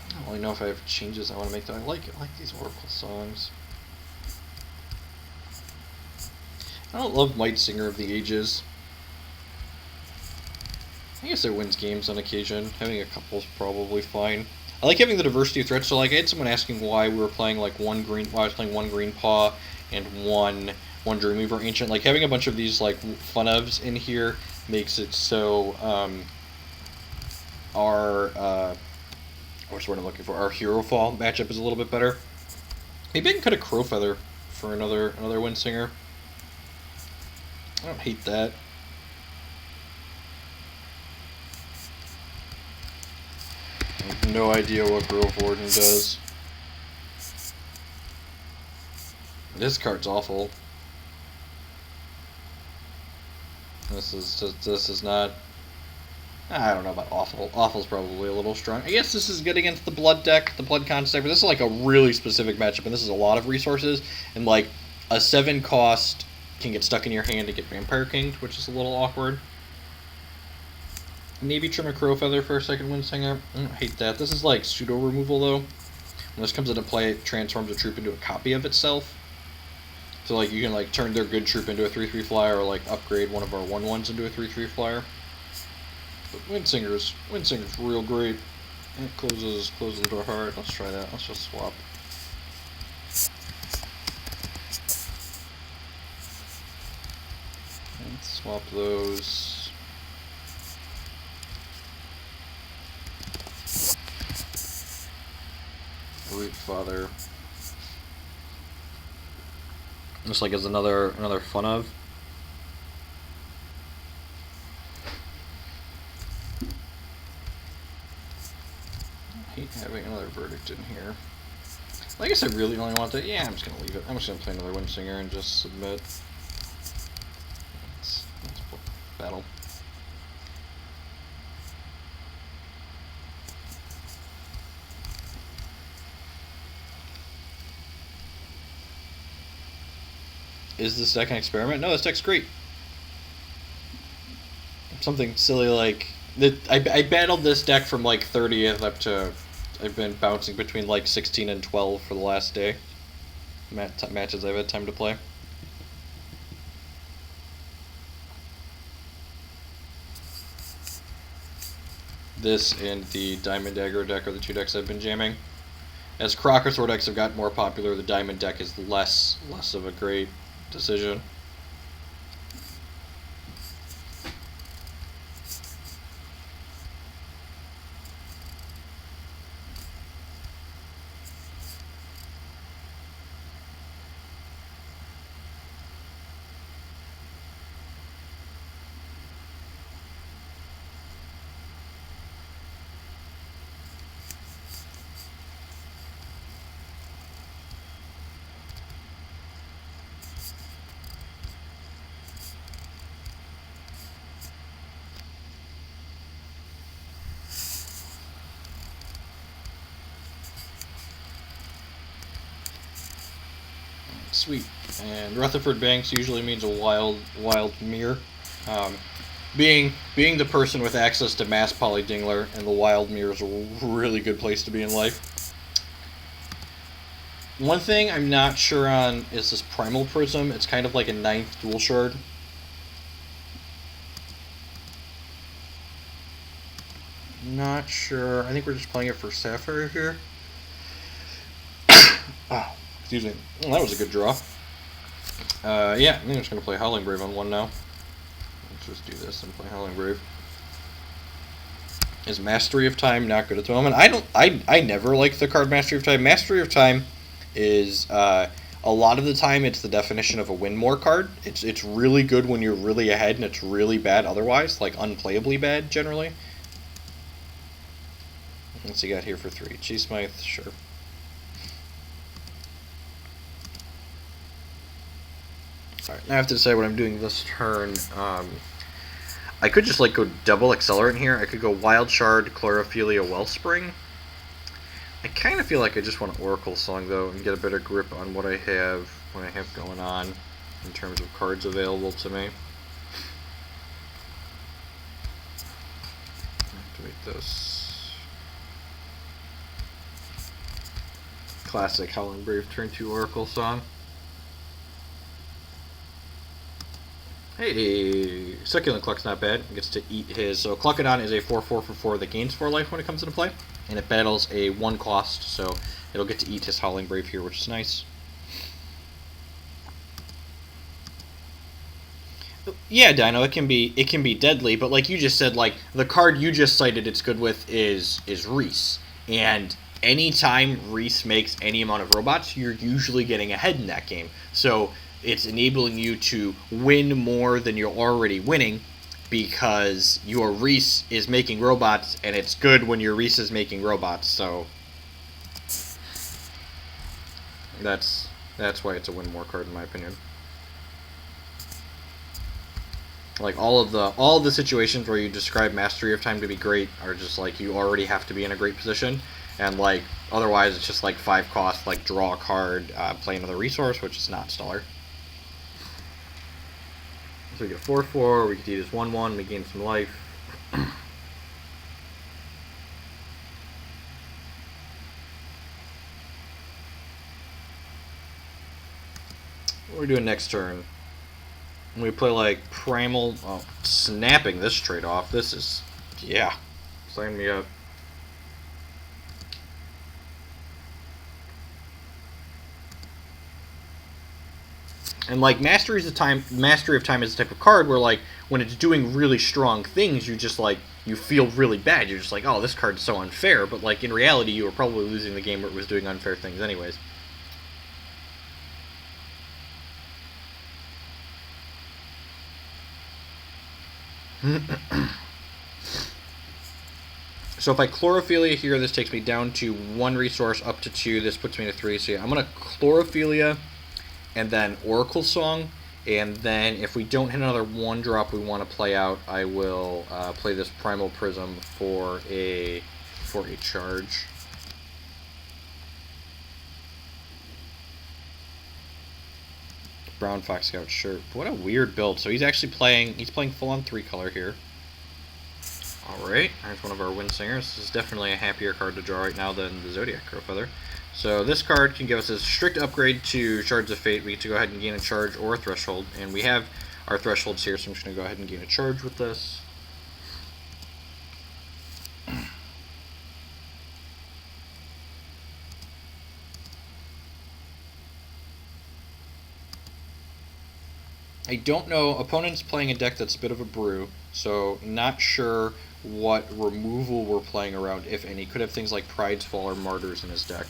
I don't really know if I have changes I want to make though. I like these Oracle songs. I don't love Might Singer of the Ages. I guess it wins games on occasion. Having a couple is probably fine. I like having the diversity of threats. So, like, I had someone asking why we were playing like why I was playing one Green Paw and one Dreamweaver Ancient. Like having a bunch of these like fun ofs in here makes it so our what's the word I'm looking for? Our Hero Fall matchup is a little bit better. Maybe I can cut a Crowfeather for another Windsinger. I don't hate that. I have no idea what Grove Warden does. This card's awful. This is not. I don't know about awful. Awful's probably a little strong. I guess this is good against the Blood deck, the Blood Concept, but this is like a really specific matchup, and this is a lot of resources, and like a 7 cost can get stuck in your hand to get Vampire Kinged, which is a little awkward. Maybe trim a Crowfeather for a second Windsinger. I don't hate that. This is like pseudo removal though. When this comes into play, it transforms a troop into a copy of itself. So like you can like turn their good troop into a 3/3 flyer, or like upgrade one of our 1/1s into a 3/3 flyer. But Windsinger's real great. And it closes the door hard. Let's try that. Let's just swap. Let's swap those. Rootfather. Just like as another fun of. I hate having another Verdict in here. I guess I really only want to. Yeah, I'm just gonna leave it. I'm just gonna play another Windsinger and just submit. Let's battle. Is this deck an experiment? No, this deck's great. Something silly like I battled this deck from like 30th up to I've been bouncing between like 16 and 12 for the last day. Matches I've had time to play. This and the Diamond Dagger deck are the two decks I've been jamming. As Crocosaur decks have gotten more popular, the Diamond deck is less of a great decision. Sweet. And Rutherford Banks usually means a wild mirror. Being the person with access to Mass Poly Dingler and the wild mirror is a really good place to be in life. One thing I'm not sure on is this Primal Prism. It's kind of like a 9th dual shard. Not sure. I think we're just playing it for Sapphire here. Oh, excuse me. Well, that was a good draw. Yeah, I'm just going to play Howling Brave on one now. Let's just do this and play Howling Brave. Is Mastery of Time not good at the moment? I never like the card Mastery of Time. Mastery of Time is a lot of the time it's the definition of a win more card. It's really good when you're really ahead, and it's really bad otherwise, like unplayably bad generally. What's he got here for 3? Cheese Smythe, sure. Alright, now I have to decide what I'm doing this turn. I could just like go double Accelerant here. I could go Wild Shard, Chlorophylia, Wellspring. I kind of feel like I just want to Oracle Song though and get a better grip on what I have going on in terms of cards available to me. Activate this. Classic Howling Brave turn 2 Oracle Song. Hey, Succulent Cluck's not bad. It gets to eat his... So Cluckodon is a 4/4 for 4 that gains 4 life when it comes into play. And it battles a 1 cost, so it'll get to eat his Howling Brave here, which is nice. Yeah, Dino, it can be deadly, but like you just said, like the card you just cited it's good with is Reese. And anytime Reese makes any amount of robots, you're usually getting ahead in that game. So it's enabling you to win more than you're already winning because your Reese is making robots, and it's good when your Reese is making robots, so that's why it's a win more card in my opinion. Like all the situations where you describe Mastery of Time to be great are just like you already have to be in a great position, and like otherwise it's just like 5 cost, like draw a card, play another resource, which is not stellar. So we get 4/4, we get to use 1/1, we gain some life. What are we doing next turn? We play like Primal. Oh, snapping this trade off. This is. Yeah. Sign me up. And like Mastery of Time is the type of card where like when it's doing really strong things, you just like you feel really bad. You're just like, oh, this card's so unfair. But like in reality, you were probably losing the game where it was doing unfair things anyways. So if I Chlorophylia here, this takes me down to 1 resource, up to 2. This puts me to 3. So yeah, I'm gonna Chlorophylia and then Oracle Song, and then if we don't hit another 1-drop we want to play out, I will play this Primal Prism for a charge. Brown Fox Scout shirt. What a weird build. So he's actually playing full on 3-color here. Alright, there's one of our Windsingers. This is definitely a happier card to draw right now than the Zodiac Crowfeather. So this card can give us a strict upgrade to Shards of Fate. We get to go ahead and gain a charge or a threshold, and we have our thresholds here, so I'm just going to go ahead and gain a charge with this. I don't know, opponent's playing a deck that's a bit of a brew, so not sure what removal we're playing around, if any. Could have things like Pride's Fall or Martyrs in his deck.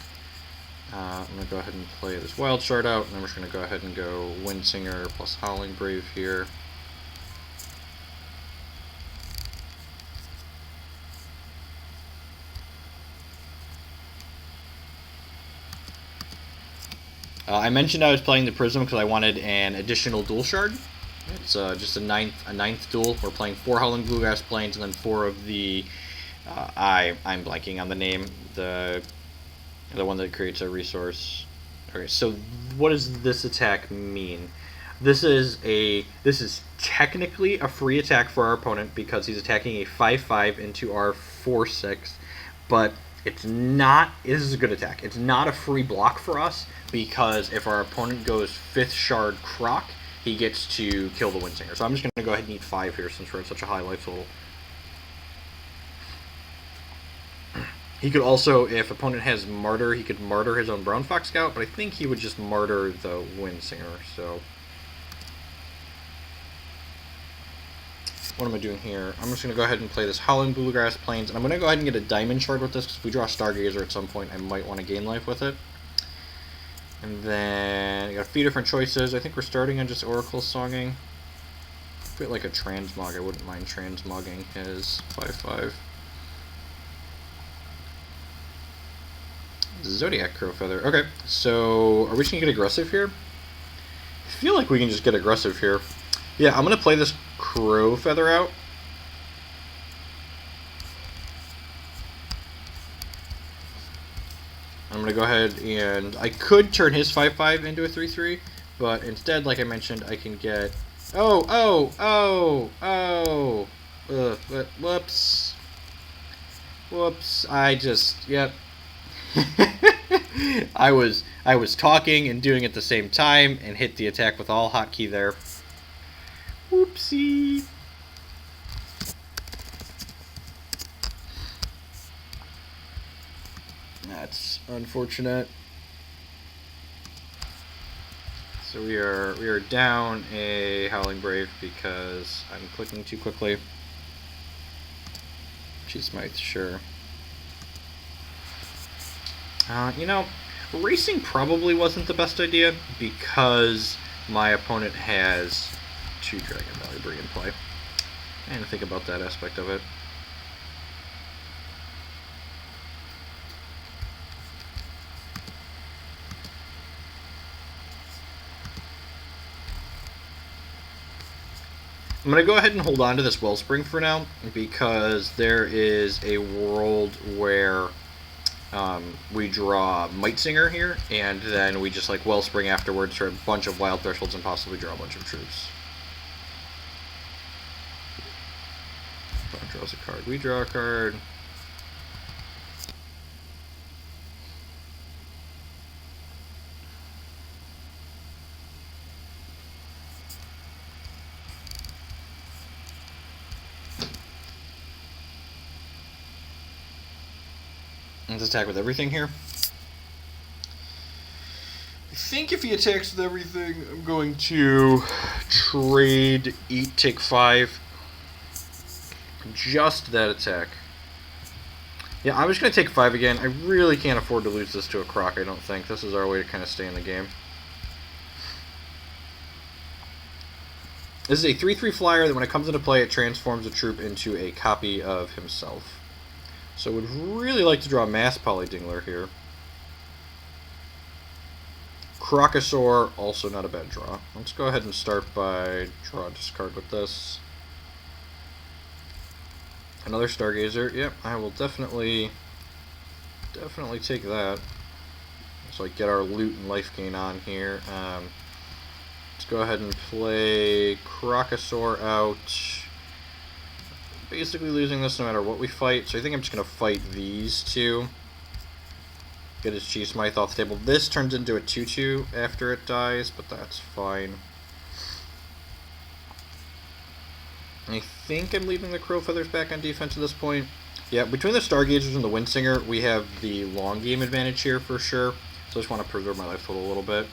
I'm going to go ahead and play this Wild Shard out, and then we're just going to go ahead and go Windsinger plus Howling Brave here. I mentioned I was playing the Prism because I wanted an additional dual shard. It's just a ninth dual. We're playing 4 Howling Bluegrass Plains and then 4 of the I'm blanking on the name, the one that creates a resource. Okay, so what does this attack mean? This is technically a free attack for our opponent because he's attacking a 5/5 into our 4/6, but it's not. This is a good attack. It's not a free block for us because if our opponent goes 5th Shard Croc, he gets to kill the Windsinger. So I'm just going to go ahead and eat 5 here since we're at such a high life total. He could also, if opponent has Martyr, he could Martyr his own Brown Fox Scout, but I think he would just Martyr the Windsinger, so... What am I doing here? I'm just going to go ahead and play this Howling Bluegrass Plains, and I'm going to go ahead and get a Diamond Shard with this, because if we draw Stargazer at some point, I might want to gain life with it. And then, you got a few different choices. I think we're starting on just Oracle Songing. A bit like a Transmog, I wouldn't mind Transmogging his 5/5. Zodiac Crowfeather. Okay, so are we just going to get aggressive here? I feel like we can just get aggressive here. Yeah, I'm going to play this Crowfeather out. I'm going to go ahead and... I could turn his 5/5 into a 3/3, but instead, like I mentioned, I can get... Whoops. Whoops. Yep. I was talking and doing it at the same time and hit the attack with all hotkey there. Whoopsie. That's unfortunate. So we are down a Howling Brave because I'm clicking too quickly. Cheat Smite, sure. You know, racing probably wasn't the best idea because my opponent has 2 Dragon Valley Bree in play. I didn't think about that aspect of it. I'm going to go ahead and hold on to this Wellspring for now because there is a world where we draw Mightsinger here, and then we just like Wellspring afterwards for a bunch of Wild Thresholds and possibly draw a bunch of troops. Opponent draws a card. We draw a card. Let's attack with everything here. I think if he attacks with everything, I'm going to trade Eat, take 5. Just that attack. Yeah, I'm just going to take 5 again. I really can't afford to lose this to a Croc, I don't think. This is our way to kind of stay in the game. This is a 3/3 flyer that when it comes into play, it transforms a troop into a copy of himself. So would really like to draw Mass Polydingler here. Crocosaur, also not a bad draw. Let's go ahead and start by draw a discard with this. Another Stargazer. Yep, I will definitely take that. So I get our loot and life gain on here. Let's go ahead and play Crocosaur out. Basically losing this no matter what we fight, so I think I'm just going to fight these two. Get his Cheese Smythe off the table. This turns into a 2-2 after it dies, but that's fine. I think I'm leaving the Crow Feathers back on defense at this point. Yeah, between the Stargazers and the Windsinger, we have the long game advantage here for sure. So I just want to preserve my life total a little bit.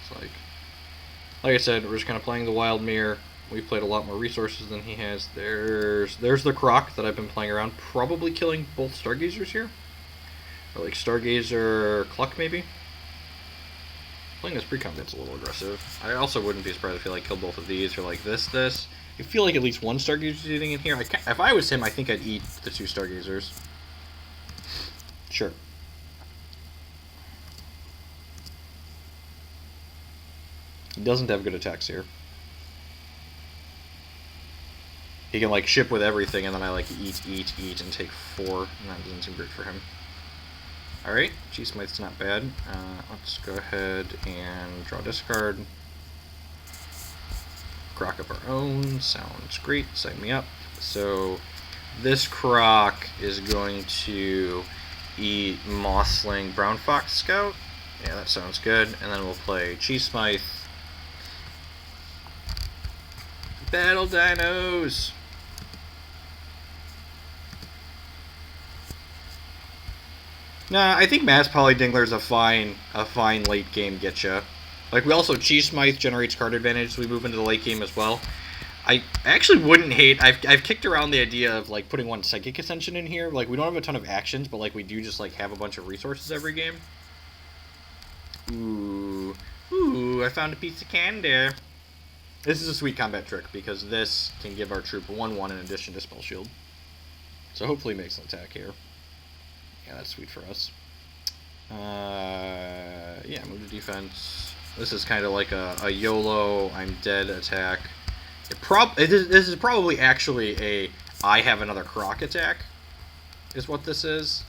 It's like I said, we're just kind of playing the Wild Mirror. We've played a lot more resources than he has. There's the Croc that I've been playing around. Probably killing both Stargazers here. Or like Stargazer Cluck maybe. Playing this pre-combat's a little aggressive. I also wouldn't be surprised if he like killed both of these or like this. I feel like at least one Stargazer's eating in here. If I was him, I think I'd eat the 2 Stargazers. Sure. He doesn't have good attacks here. He can like ship with everything, and then I like eat, and take 4, and that doesn't seem great for him. Alright, Cheese Smythe's not bad. Let's go ahead and draw discard. Croc up our own. Sounds great. Sign me up. So this Croc is going to eat Mossling Brown Fox Scout. Yeah, that sounds good. And then we'll play Cheese Smythe. Battle Dinos! Nah, I think Mass Poly Dingler is a fine late game getcha. Like, we also, Cheese Smythe generates card advantage, so we move into the late game as well. I actually wouldn't hate, I've kicked around the idea of, like, putting one Psychic Ascension in here. Like, we don't have a ton of actions, but, like, we do just, like, have a bunch of resources every game. Ooh, I found a piece of candy. This is a sweet combat trick, because this can give our troop 1/1 in addition to Spell Shield. So hopefully it makes an attack here. Yeah, that's sweet for us. Yeah, move to defense. This is kind of like a YOLO, I'm dead attack. This is probably actually a I have another Croc attack, is what this is.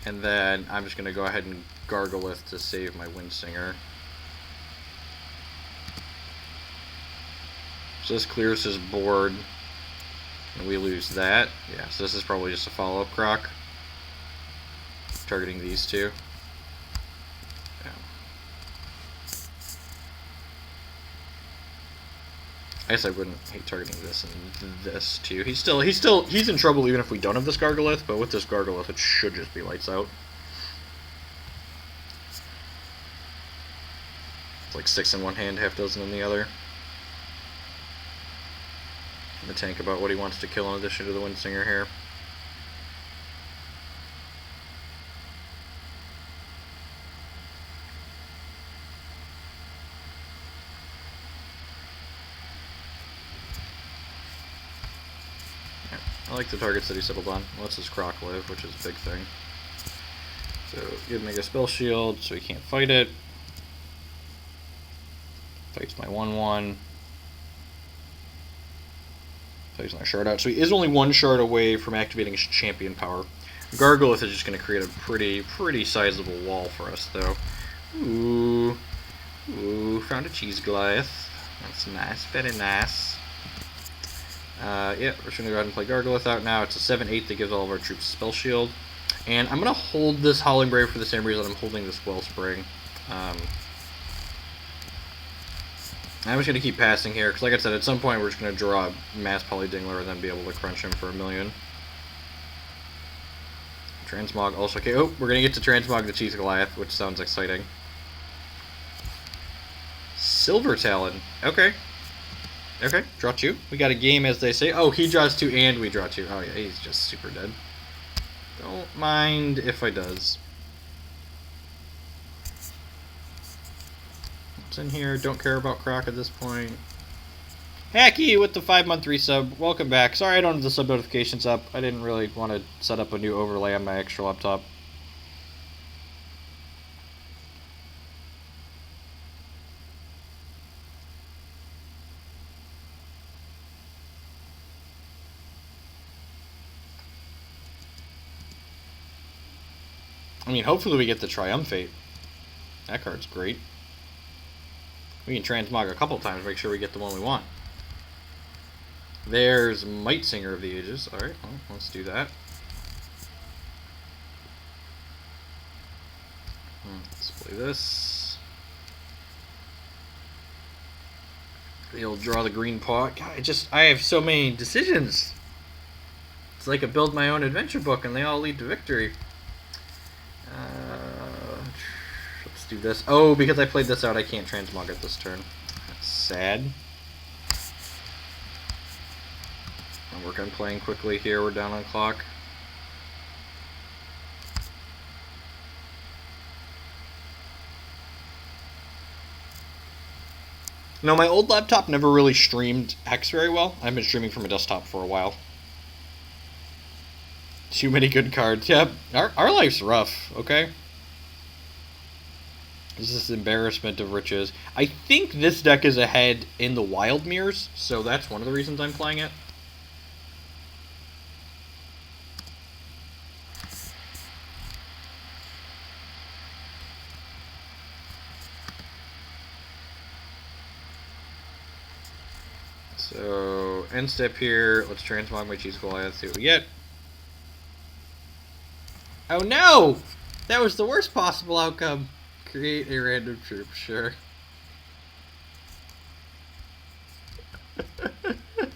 And then I'm just going to go ahead and Gargalith to save my Windsinger. So this clears his board, and we lose that. Yeah, so this is probably just a follow-up Croc. Targeting these two. Yeah. I guess I wouldn't hate targeting this and this too. He's in trouble even if we don't have this Gargalith, but with this Gargalith it should just be lights out. It's like 6 in one hand, half dozen in the other. The tank about what he wants to kill in addition to the Windsinger here. I like the targets that he settled on. Lets his Croc live, which is a big thing. So, give Mega Spell Shield, so he can't fight it. Fights my 1/1. Plays my shard out. So he is only 1 shard away from activating his champion power. Gargalith is just going to create a pretty sizable wall for us, though. Ooh, found a Cheese Goliath. That's nice, very nice. Yeah, we're just going to go ahead and play Gargalith out now. It's a 7/8 that gives all of our troops Spell Shield. And I'm going to hold this Howling Brave for the same reason I'm holding this Wellspring. I'm just going to keep passing here, because like I said, at some point we're just going to draw a Mass Poly Dingler and then be able to crunch him for 1,000,000. Transmog also, okay, oh, we're going to get to Transmog the Cheese Goliath, which sounds exciting. Silver Talon, okay. Okay, draw 2. We got a game, as they say. Oh, he draws 2 and we draw 2. Oh yeah, he's just super dead. Don't mind if I does. What's in here? Don't care about Croc at this point. Hacky with the 5-month resub. Welcome back. Sorry I don't have the sub notifications up. I didn't really want to set up a new overlay on my extra laptop. I mean, hopefully we get the Triumphate. That card's great. We can transmog a couple times, make sure we get the one we want. There's Might Singer of the Ages. Alright, well, let's do that. Let's play this. He'll draw the green paw. God, I have so many decisions. It's like a build my own adventure book and they all lead to victory. Let's do this. Oh, because I played this out, I can't transmog it this turn. That's sad. I'll work on playing quickly here. We're down on clock. No, my old laptop never really streamed Hex very well. I've been streaming from a desktop for a while. Too many good cards. Yep. Our life's rough, okay? This is embarrassment of riches. I think this deck is ahead in the Wild Mirrors, so that's one of the reasons I'm playing it. So, end step here. Let's transmog my Cheese Goliath, see what we get. Oh no! That was the worst possible outcome. Create a random troop, sure.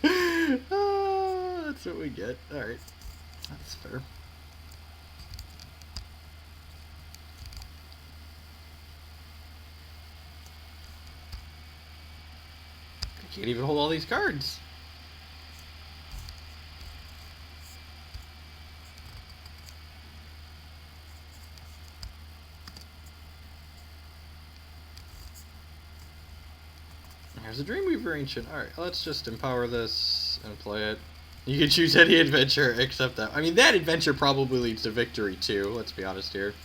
That's what we get. Alright. That's fair. I can't even hold all these cards. There's a Dreamweaver Ancient. Alright, let's just empower this and play it. You can choose any adventure except that. I mean, that adventure probably leads to victory too, let's be honest here.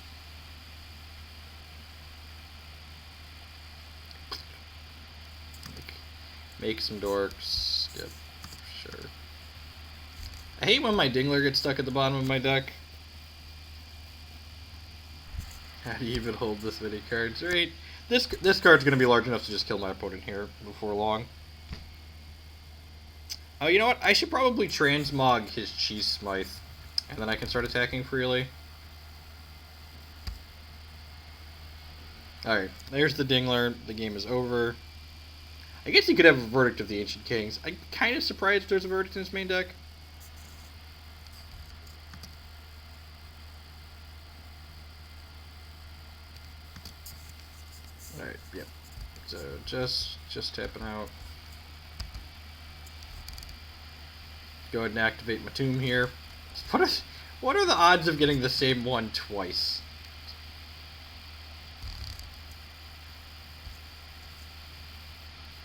Make some dorks. Yep, sure. I hate when my Dingler gets stuck at the bottom of my deck. How do you even hold this many cards? Right. This card's going to be large enough to just kill my opponent here before long. Oh, you know what? I should probably transmog his Cheese Smythe, and then I can start attacking freely. Alright, there's the Dingler. The game is over. I guess you could have a Verdict of the Ancient Kings. I'm kind of surprised if there's a Verdict in his main deck. Alright, yep. So just tapping out. Go ahead and activate my tomb here. What are the odds of getting the same one twice?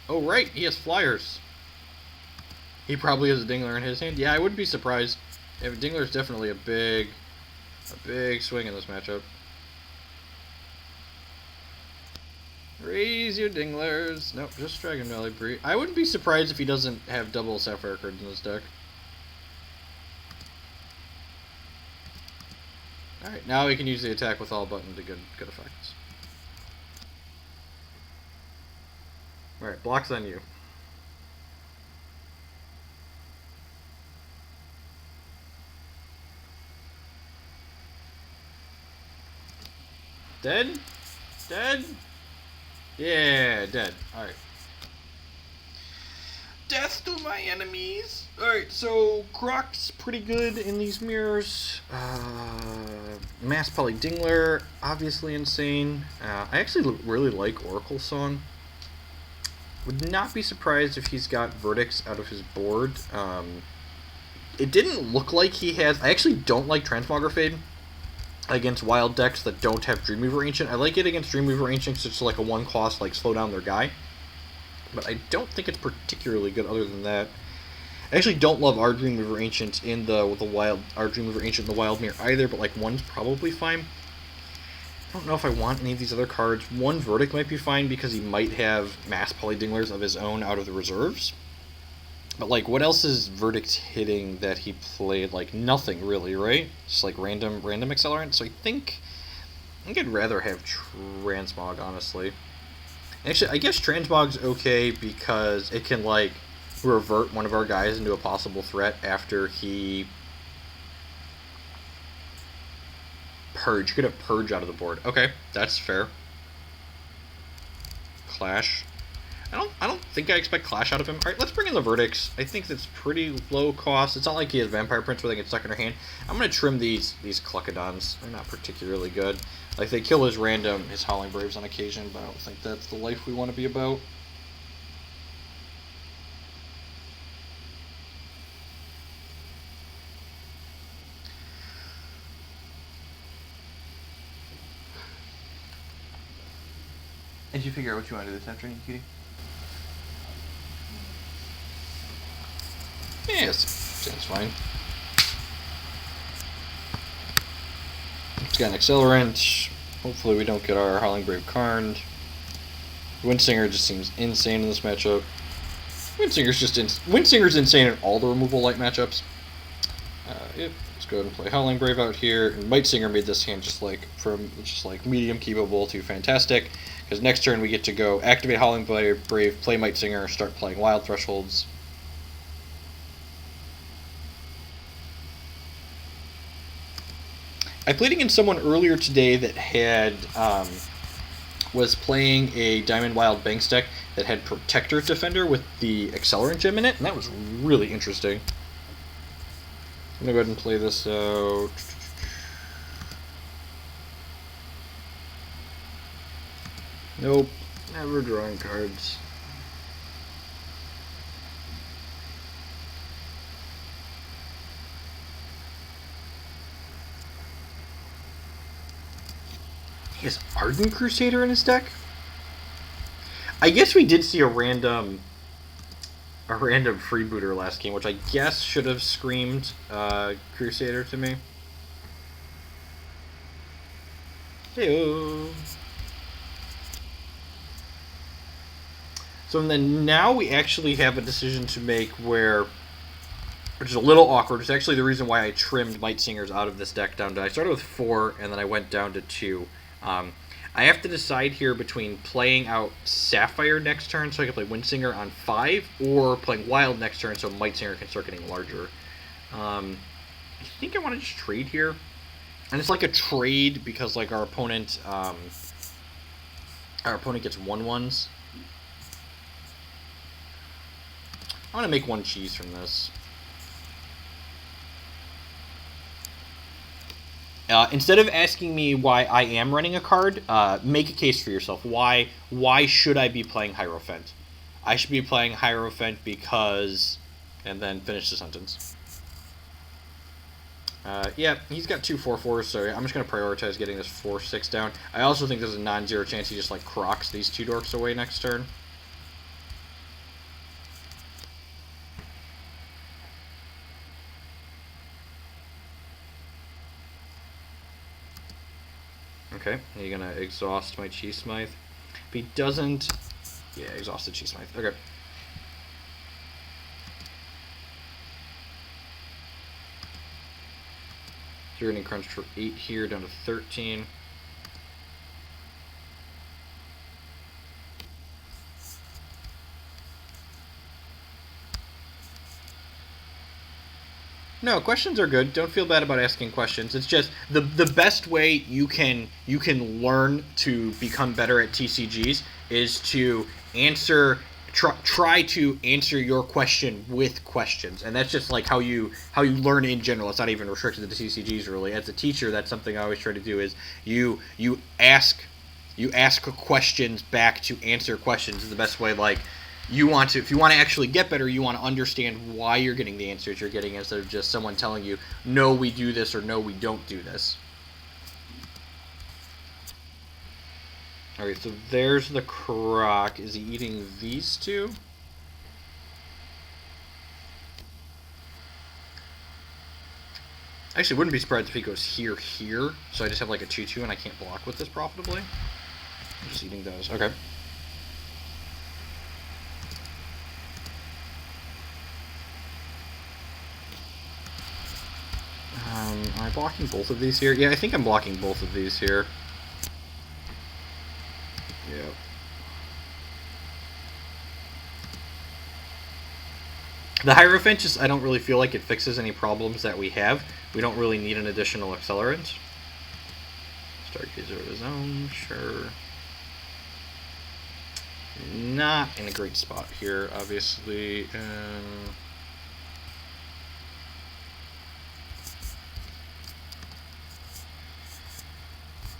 Oh right, he has flyers. He probably has a Dingler in his hand. Yeah, I wouldn't be surprised. Dingler's definitely a big swing in this matchup. Raise your Dinglers. Nope, just Dragon Valley Bree. I wouldn't be surprised if he doesn't have double Sapphire cards in his deck. Alright, now we can use the attack with all button to good effects. Alright, block's on you. Dead? Dead? Yeah, dead. Alright. Death to my enemies! Alright, so Croc's pretty good in these mirrors. Mass Poly Dingler, obviously insane. I actually really like Oracle Song. Would not be surprised if he's got verdicts out of his board. It didn't look like he has... I actually don't like Transmogrifade against wild decks that don't have Dreamweaver Ancient. I like it against Dreamweaver Ancient because it's like a one-cost, like, slow down their guy. But I don't think it's particularly good other than that. I actually don't love our Dreamweaver Ancient in the wild... Our Dreamweaver Ancient in the Wild Mirror either, but, like, one's probably fine. I don't know if I want any of these other cards. One Verdict might be fine because he might have Mass Poly Dinglers of his own out of the reserves. But, like, what else is Verdict hitting that he played? Like, nothing, really, right? Just, like, random accelerant. So I think I think I'd rather have Transmog, honestly. Actually, I guess Transmog's okay because it can, like, revert one of our guys into a possible threat after he... Purge. You could have Purge out of the board. Okay, that's fair. Clash. I don't think I expect Clash out of him. Alright, let's bring in the Verdicts. I think that's pretty low cost. It's not like he has Vampire Prince where they get stuck in her hand. I'm going to trim these Cluckadons. They're not particularly good. Like, they kill his Howling Braves on occasion, but I don't think that's the life we want to be about. Did you figure out what you want to do this afternoon, cutie? Yes, sounds fine. It's got an Accelerant. Hopefully we don't get our Howling Brave Karned. Windsinger just seems insane in this matchup. Windsinger's insane in all the removal light matchups. Yep, let's go ahead and play Howling Brave out here. And Mightsinger made this hand just like medium keepable to fantastic. Because next turn we get to go activate Howling Brave, play Mightsinger, start playing Wild Thresholds. I played against someone earlier today that had was playing a Diamond Wild Banks deck that had Protector Defender with the Accelerant Gem in it, and that was really interesting. I'm gonna go ahead and play this out. Nope, never drawing cards. He has Ardent Crusader in his deck? I guess we did see a random freebooter last game, which I guess should have screamed Crusader to me. Heyo. So then now we actually have a decision to make which is a little awkward. It's actually the reason why I trimmed Mightsingers out of this deck down to... I started with 4, and then I went down to 2. I have to decide here between playing out Sapphire next turn so I can play Windsinger on 5, or playing Wild next turn so Mightsinger can start getting larger. I think I want to just trade here. And it's like a trade because like our opponent gets 1/1s. I'm going to make 1 cheese from this. Instead of asking me why I am running a card, make a case for yourself. Why should I be playing Hierophant? I should be playing Hierophant because... And then finish the sentence. Yeah, he's got 2 4/4s, so I'm just going to prioritize getting this 4/6 down. I also think there's a non-zero chance he just like crocs these 2 dorks away next turn. Okay, you're gonna exhaust my Chi Smythe. If he doesn't... Yeah, exhausted Chi Smythe. Okay. You're getting crunched for 8 here, down to 13. No, questions are good. Don't feel bad about asking questions. It's just the best way you can learn to become better at TCGs is to try to answer your question with questions, and that's just like how you learn in general. It's not even restricted to TCGs really. As a teacher, that's something I always try to do is you ask questions back to answer questions is the best way. Like if you want to actually get better, you want to understand why you're getting the answers you're getting instead of just someone telling you, no, we do this, or no, we don't do this. Alright, so there's the croc. Is he eating these 2? Actually, wouldn't be surprised if he goes here, so I just have like a 2/2 and I can't block with this profitably. I'm just eating those. Okay. Am I blocking both of these here? Yeah, I think I'm blocking both of these here. Yep. The Hierophant just, I don't really feel like it fixes any problems that we have. We don't really need an additional accelerant. Stargazer of his own, sure. Not in a great spot here, obviously.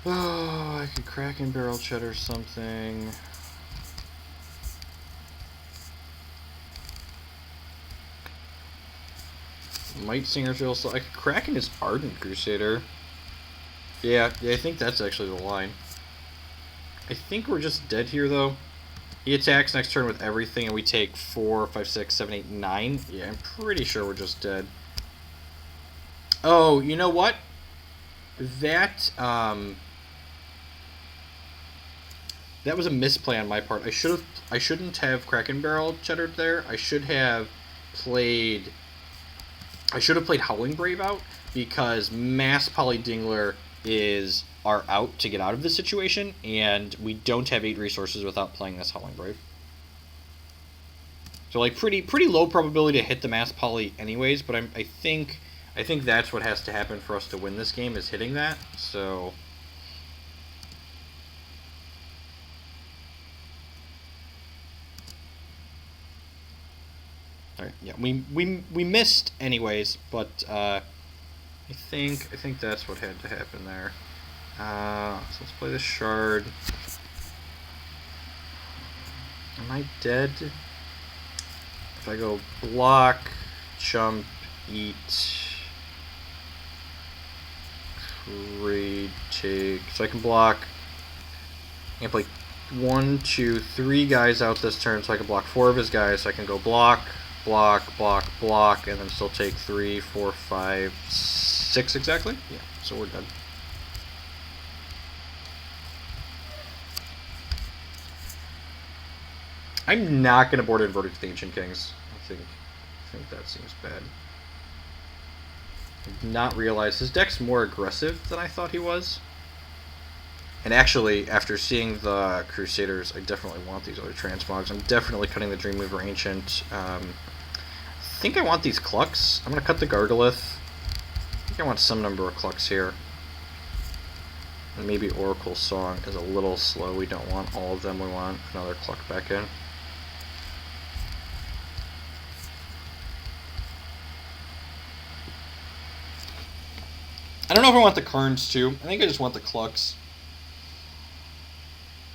Oh, I could crack and barrel cheddar something. Might Singer's real slow. I could crack in his Ardent Crusader. Yeah, I think that's actually the line. I think we're just dead here, though. He attacks next turn with everything, and we take 4, 5, 6, 7, 8, 9. Yeah, I'm pretty sure we're just dead. Oh, you know what? That was a misplay on my part. I shouldn't have Kraken Barrel Cheddared there. I should have played Howling Brave out, because Mass Polydingler is our out to get out of this situation, and we don't have 8 resources without playing this Howling Brave. So like pretty low probability to hit the Mass Poly anyways, but I think that's what has to happen for us to win this game, is hitting that. So alright, yeah, we missed anyways, but I think that's what had to happen there. So let's play the Shard. Am I dead? If I go block, jump, eat, trade, take. So I can block. I can play 1, 2, 3 guys out this turn, so I can block 4 of his guys. So I can go block, block, block, block, and then still take 3, 4, 5, 6 exactly. Yeah, so we're done. I'm not going to board in Verdict of the Ancient Kings. I think that seems bad. I did not realize his deck's more aggressive than I thought he was. And actually, after seeing the Crusaders, I definitely want these other transmogs. I'm definitely cutting the Dreamweaver Ancient. I think I want these Clucks. I'm going to cut the Gargalith. I think I want some number of Clucks here. And maybe Oracle Song is a little slow. We don't want all of them. We want another Cluck back in. I don't know if I want the Karns too. I think I just want the Clucks.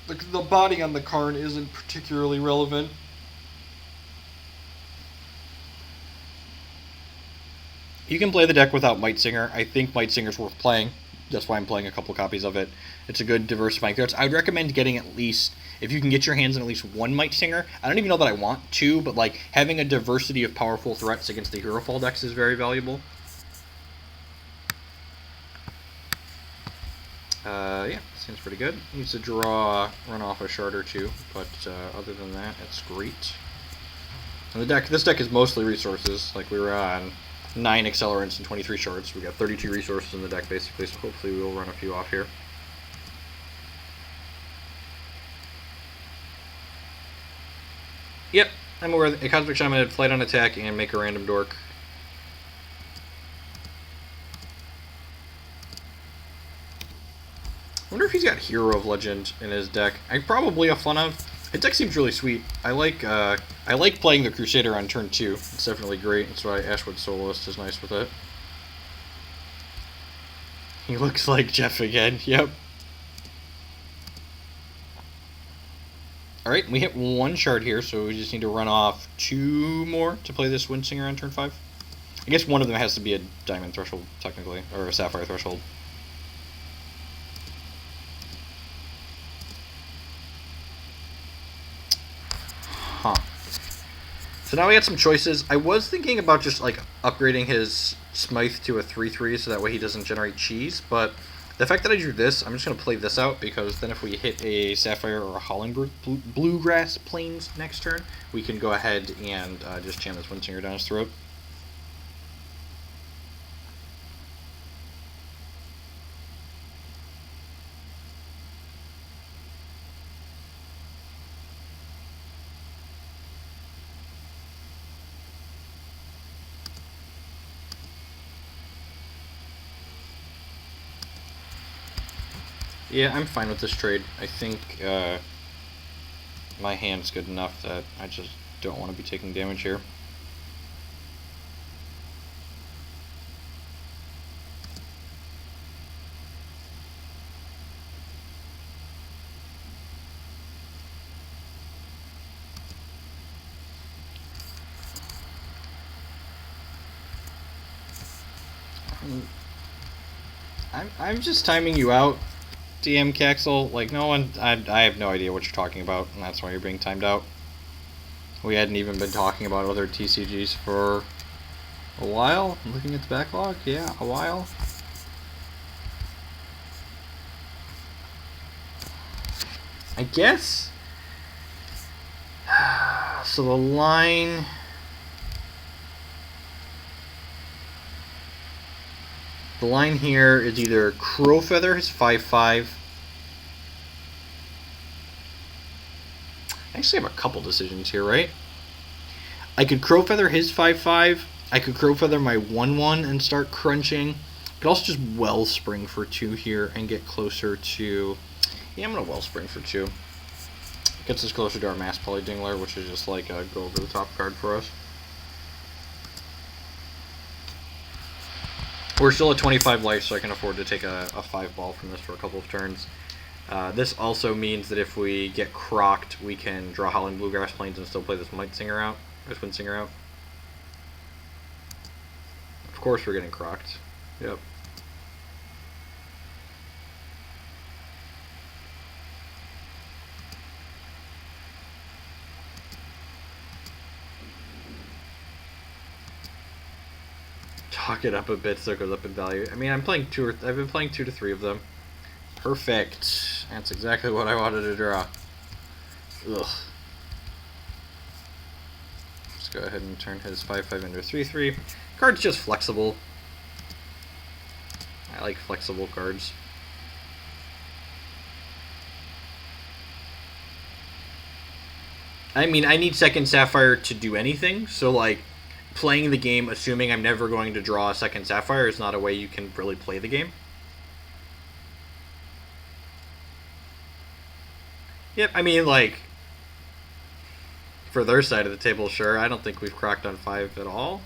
The body on the Karn isn't particularly relevant. You can play the deck without Might Singer. I think Might Singer's worth playing. That's why I'm playing a couple copies of it. It's a good diversifying threat. I'd recommend getting at least, if you can get your hands on at least 1 Might Singer. I don't even know that I want 2, but like having a diversity of powerful threats against the Hero Fall decks is very valuable. Yeah, seems pretty good. Needs to run off a shard or 2, but other than that, it's great. And this deck is mostly resources. Like we were on 9 accelerants and 23 shards. We got 32 resources in the deck basically, so hopefully we'll run a few off here. Yep, I'm aware that a Cosmic Shaman had Flight on Attack and make a random dork. I wonder if he's got Hero of Legend in his deck. I probably a fun of. His deck seems really sweet. I like playing the Crusader on turn 2. It's definitely great. That's why Ashwood Soloist is nice with it. He looks like Jeff again. Yep. Alright, we hit 1 shard here, so we just need to run off 2 more to play this Windsinger on turn 5. I guess one of them has to be a Diamond Threshold, technically, or a Sapphire Threshold. Huh. So now we got some choices. I was thinking about just like upgrading his Smythe to a 3/3 so that way he doesn't generate cheese, but the fact that I drew this, I'm just going to play this out, because then if we hit a Sapphire or a Howling Bluegrass Plains next turn, we can go ahead and just jam this Windsinger down his throat. Yeah, I'm fine with this trade. I think my hand's good enough that I just don't want to be taking damage here. I'm just timing you out, DM Caxel. Like, no one, I have no idea what you're talking about, and that's why you're being timed out. We hadn't even been talking about other TCGs for a while. Looking at the backlog, yeah, a while. I guess. So the line. The line here is either Crowfeather is 5/5. I actually have a couple decisions here, right? I could Crowfeather his 5/5. I could Crowfeather my 1/1 and start crunching. I could also just Wellspring for 2 here and get closer to. Yeah, I'm gonna Wellspring for 2. Gets us closer to our Mass Polydingler, which is just like a go over the top card for us. We're still at 25 life, so I can afford to take a 5 ball from this for a couple of turns. This also means that if we get crocked, we can draw Howling Bluegrass Plains and still play this Windsinger out. Of course we're getting crocked. Yep. Talk it up a bit so it goes up in value. I mean, I've been playing 2 to 3 of them. Perfect. That's exactly what I wanted to draw. Ugh. Let's go ahead and turn his 5/5 into a 3/3. Card's just flexible. I like flexible cards. I mean, I need second Sapphire to do anything, so like playing the game assuming I'm never going to draw a second Sapphire is not a way you can really play the game. Yep, I mean, like, for their side of the table, sure. I don't think we've crocked on 5 at all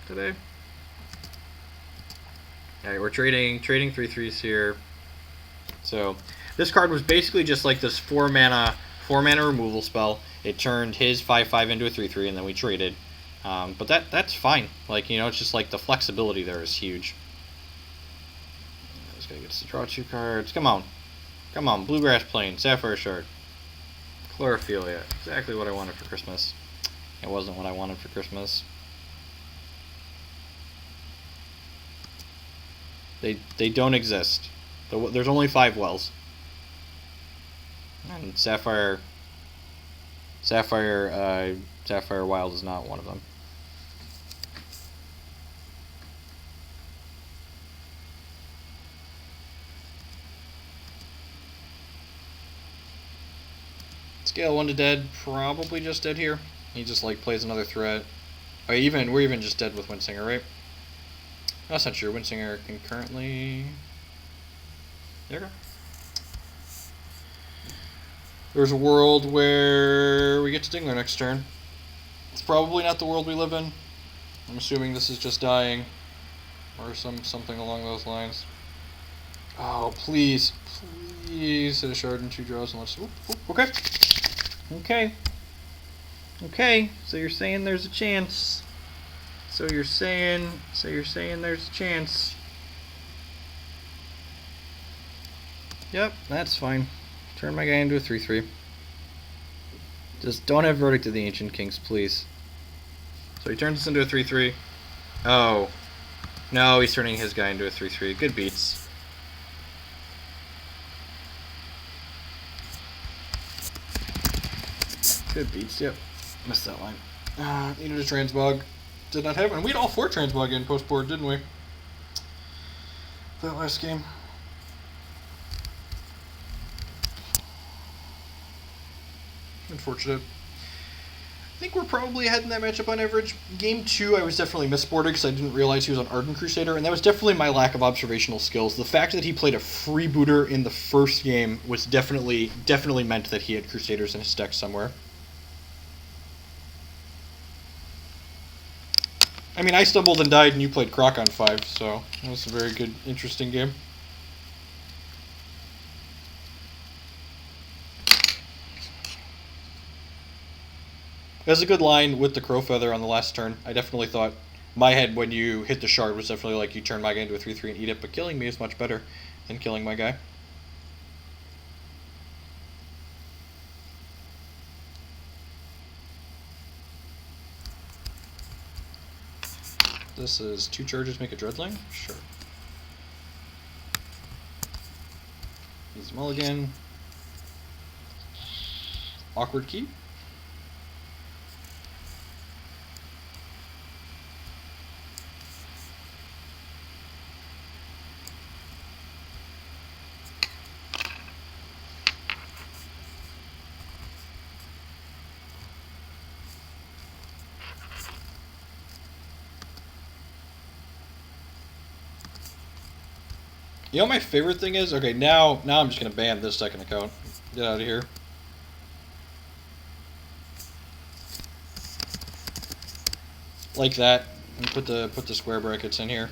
today. Alright, we're trading 3/3s here. So, this card was basically just like this 4 mana removal spell. It turned his 5/5 into a 3/3, and then we traded. But that's fine. Like, you know, it's just like the flexibility there is huge. This guy gets to draw 2 cards. Come on. Come on. Bluegrass Plain, Sapphire Shard. Chlorophilia. Exactly what I wanted for Christmas. It wasn't what I wanted for Christmas. They don't exist. There's only 5 wells. And Sapphire Wild is not one of them. Scale 1 to dead, probably just dead here. He just like plays another threat. We're even just dead with Windsinger, right? That's not true. Windsinger can currently. There we go. There's a world where we get to Dingler next turn. It's probably not the world we live in. I'm assuming this is just dying, or something along those lines. Oh, please, please hit a shard in 2 draws and let's. Okay. Okay. Okay. So you're saying there's a chance. So you're saying there's a chance. Yep, that's fine. Turn my guy into a 3/3. Just don't have Verdict of the Ancient Kings, please. So he turns this into a 3/3. Oh. No, he's turning his guy into a 3/3. Good beats. Good beats, yep. Missed that line. Needed a Transmog. Did not happen. We had all 4 Transmog in post-board, didn't we? That last game. Unfortunate. I think we're probably ahead in that matchup on average. Game 2, I was definitely missported because I didn't realize he was an Ardent Crusader, and that was definitely my lack of observational skills. The fact that he played a freebooter in the first game was definitely meant that he had Crusaders in his deck somewhere. I mean, I stumbled and died, and you played Croc on 5, so that was a very good, interesting game. It was a good line with the Crow Feather on the last turn. I definitely thought my head when you hit the shard was definitely like you turn my guy into a 3/3 and eat it, but killing me is much better than killing my guy. This is 2 charges make a Dreadling? Sure. Easy mulligan. Awkward key. You know what my favorite thing is? Okay, now I'm just gonna ban this second account. Get out of here. Like that. And put the square brackets in here.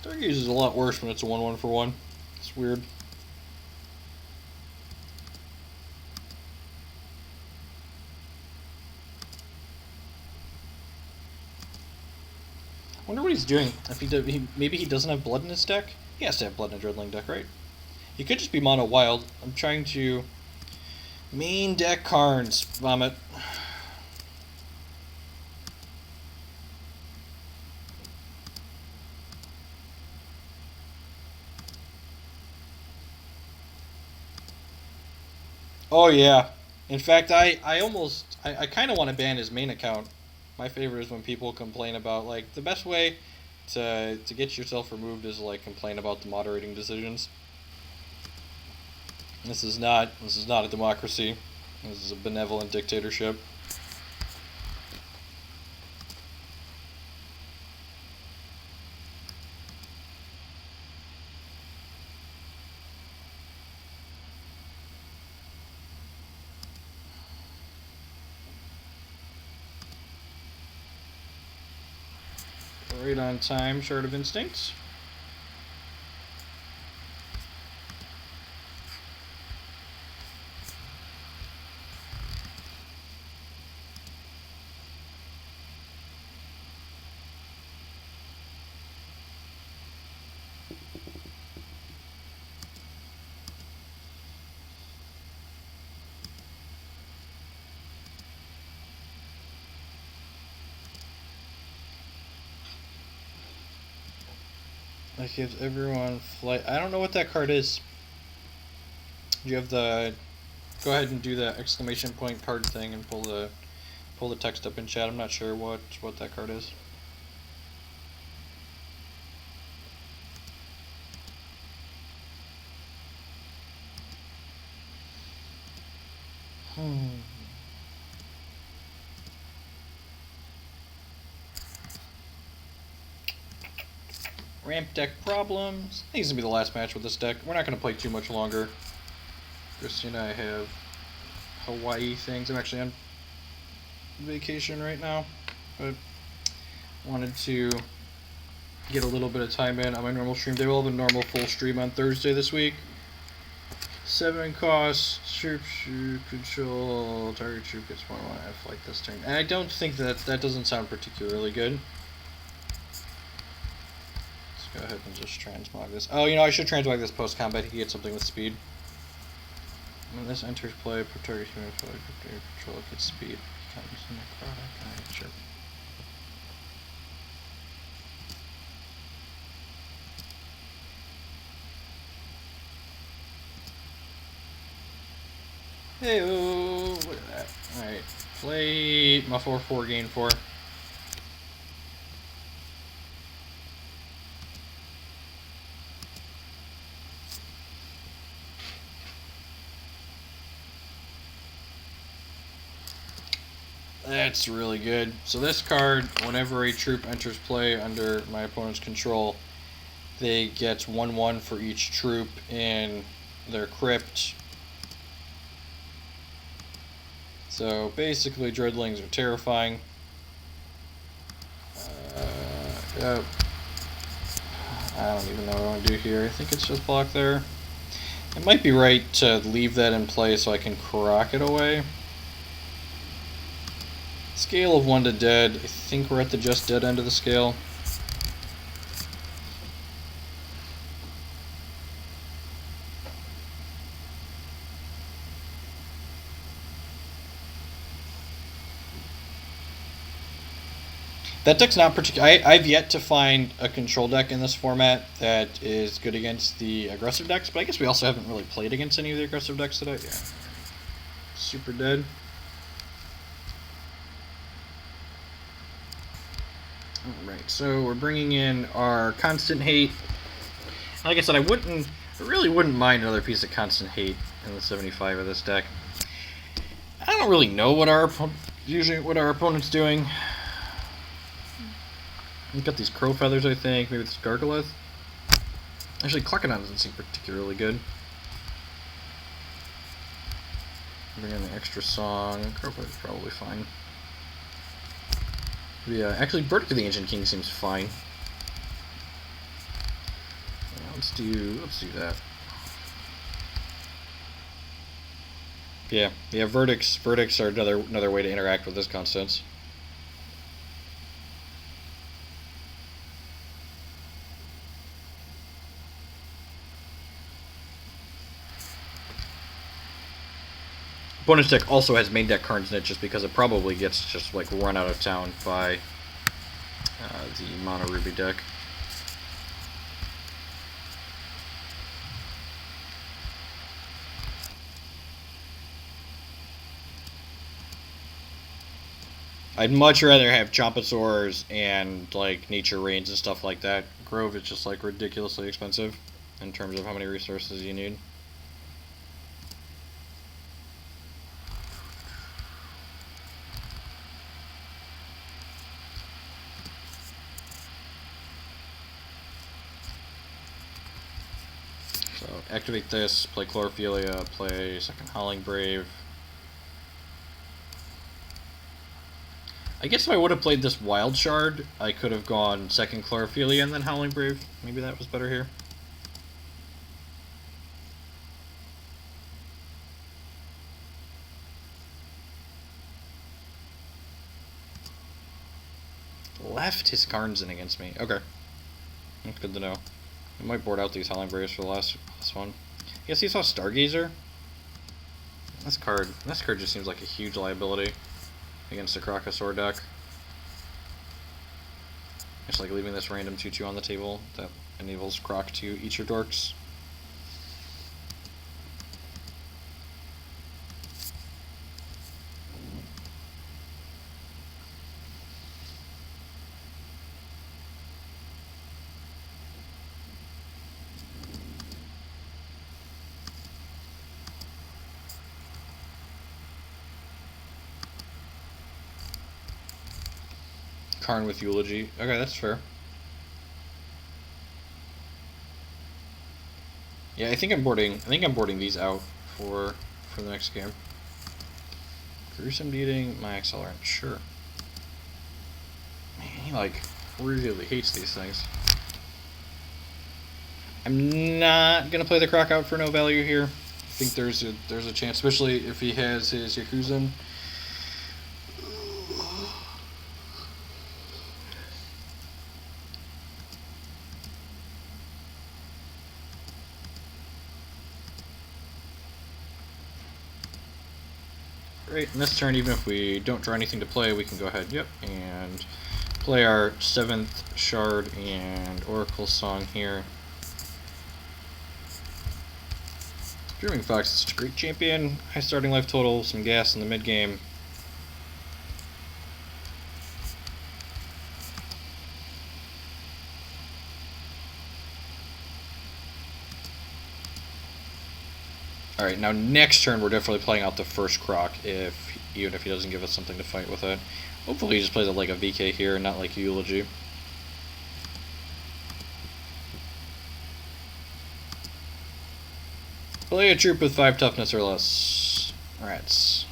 Stargaze is a lot worse when it's a 1/1 for 1. It's weird. I wonder what he's doing. If maybe he doesn't have blood in his deck? He has to have blood in a Dreadling deck, right? He could just be mono wild. I'm trying to main deck Karns. Vomit. Oh yeah. In fact, I kind of want to ban his main account. My favorite is when people complain about like the best way to get yourself removed is like complain about the moderating decisions. This is not a democracy. This is a benevolent dictatorship. Right on time, Shard of Instincts. That gives everyone flight. I don't know what that card is. Do you have the? Go ahead and do the exclamation point card thing and pull the text up in chat. I'm not sure what that card is. Ramp deck problems. I think this is going to be the last match with this deck. We're not going to play too much longer. Christy and I have Hawaii things. I'm actually on vacation right now, but wanted to get a little bit of time in on my normal stream. They will have a normal full stream on Thursday this week. 7 costs, troop control, target troop gets 1/1 like this turn. And I don't think that doesn't sound particularly good. Go ahead and just transmog this. Oh, you know, I should transmog this post-combat. He can get something with speed. When this enters play, target human control gets speed. Becomes necrotic. Alright, sure. Hey-oh. look at that. Alright, play my 4/4, gain 4. That's really good. So this card, whenever a troop enters play under my opponent's control, they get 1/1 for each troop in their crypt. So basically, Dreadlings are terrifying. Yep. I don't even know what I want to do here. I think it's just block there. It might be right to leave that in play so I can Croc it away. Scale of 1 to dead. I think we're at the just dead end of the scale. That deck's not particular. I've yet to find a control deck in this format that is good against the aggressive decks, but I guess we also haven't really played against any of the aggressive decks today. Yeah. Super dead. Alright, so we're bringing in our Constant Hate. Like I said, I really wouldn't mind another piece of Constant Hate in the 75 of this deck. I don't really know what our opponent's doing. We've got these Crow Feathers, I think. Maybe this Gargolith. Actually, Cluckodon doesn't seem particularly good. Bring in the extra song. Crow Feather's probably fine. Yeah, actually, Verdict of the Ancient King seems fine. Yeah, let's do that. Yeah, verdicts are another way to interact with this Constance. Bonus deck also has main deck cards in it just because it probably gets just like run out of town by the Mono Ruby deck. I'd much rather have Chompasaurs and like Nature Rains and stuff like that. Grove is just like ridiculously expensive in terms of how many resources you need. So activate this, play Chlorophilia, play second Howling Brave. I guess if I would have played this Wild Shard, I could have gone second Chlorophilia and then Howling Brave. Maybe that was better here. Left his Karns in against me. Okay. That's good to know. I might board out these Howling Braves for the last one. I guess he saw Stargazer. This card just seems like a huge liability against a Crocosaur deck. Just like leaving this random 2/2 on the table that enables Croc to eat your dorks. Karn with Eulogy. Okay, that's fair. Yeah, I think I'm boarding these out for the next game. Gruesome Beating, my Accelerant, sure. Man, he like really hates these things. I'm not gonna play the Croc out for no value here. I think there's a chance, especially if he has his Yakuzan. Great, and this turn, even if we don't draw anything to play, we can go ahead, and play our 7th Shard and Oracle Song here. Dreaming Fox is such a great champion. High starting life total, some gas in the mid game. Alright, now next turn we're definitely playing out the first Croc, even if he doesn't give us something to fight with it. Hopefully he just plays it like a VK here, not like Eulogy. Play a troop with 5 toughness or less. Rats.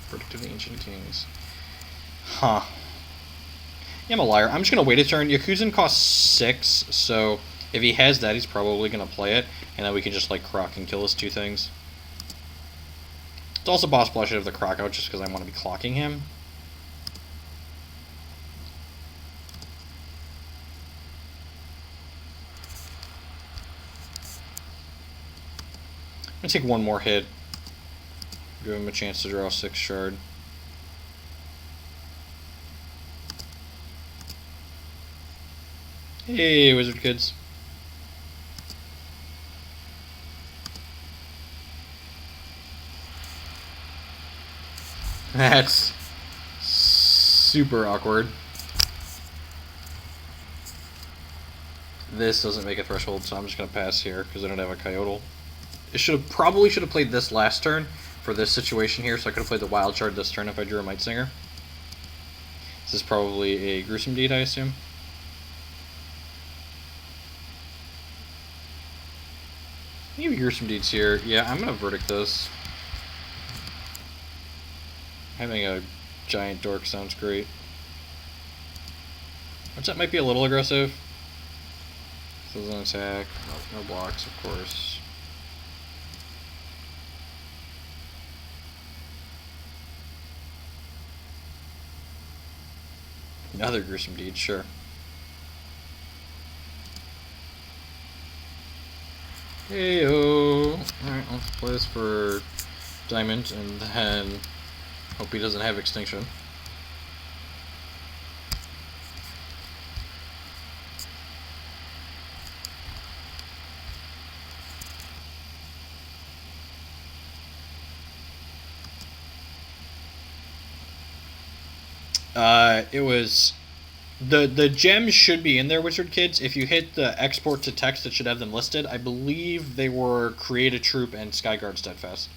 Verdict of the Ancient Kings. Huh. Yeah, I'm a liar. I'm just going to wait a turn. Yakuzan costs 6, so if he has that, he's probably going to play it, and then we can just, like, Croc and kill his 2 things. It's also possible I should have the Croc out just because I want to be clocking him. I'm going to take one more hit. Give him a chance to draw 6 shard. Hey, Wizard Kids. That's super awkward. This doesn't make a threshold, so I'm just going to pass here because I don't have a Coyote. It probably should have played this last turn for this situation here, so I could have played the Wild Shard this turn if I drew a Might Singer. This is probably a Gruesome Deed, I assume. Maybe Gruesome Deeds here. Yeah, I'm going to Verdict this. Having a giant dork sounds great. Which that might be a little aggressive. This is an attack. No blocks, of course. Another Gruesome Deed, sure. Heyo! Alright, let's play this for Diamond and then hope he doesn't have Extinction. It was the gems should be in there, Wizard Kids. If you hit the export to text, it should have them listed. I believe they were Create a Troop and Skyguard Steadfast.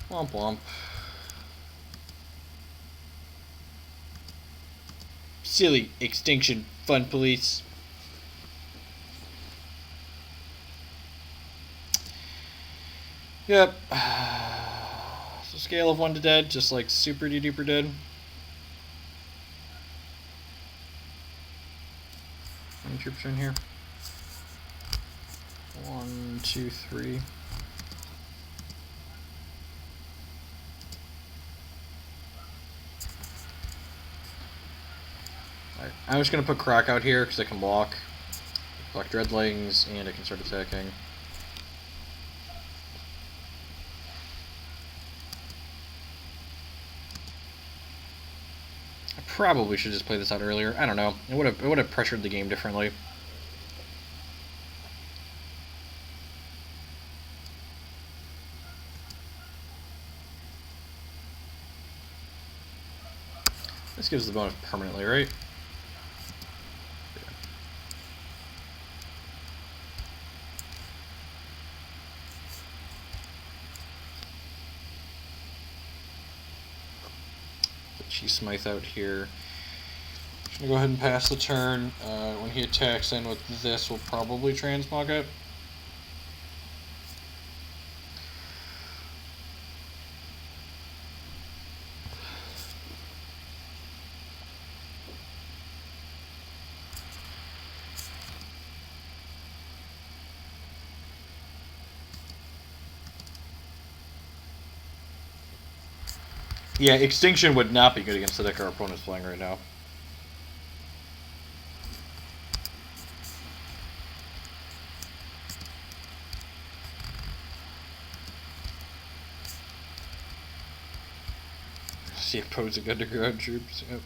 Womp womp. Silly Extinction Fun Police. Yep. So scale of 1 to dead, just like super duper dead. How many troops are in here? 1, 2, 3. Alright, I'm just gonna put Croc out here because I can block Dreadlings, and I can start attacking. I probably should just play this out earlier. I don't know. It would have pressured the game differently. This gives the bonus permanently, right? She Smythe out here. I'm gonna go ahead and pass the turn. When he attacks in with this, we'll probably transmog it. Yeah, Extinction would not be good against the deck our opponent's playing right now. the opposing underground troops. Yep.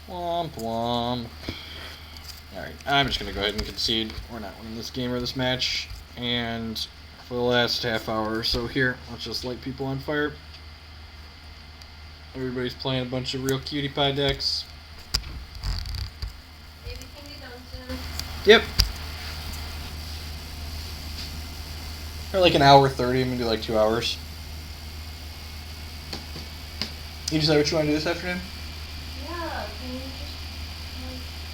Womp womp. Alright, I'm just gonna go ahead and concede. We're not winning this game or this match. And for the last half hour or so here, let's just light people on fire. Everybody's playing a bunch of real cutie pie decks. Baby can be done soon. Yep. Or like an hour 30, I'm gonna do like 2 hours. You decide what you want to do this afternoon? Yeah, can you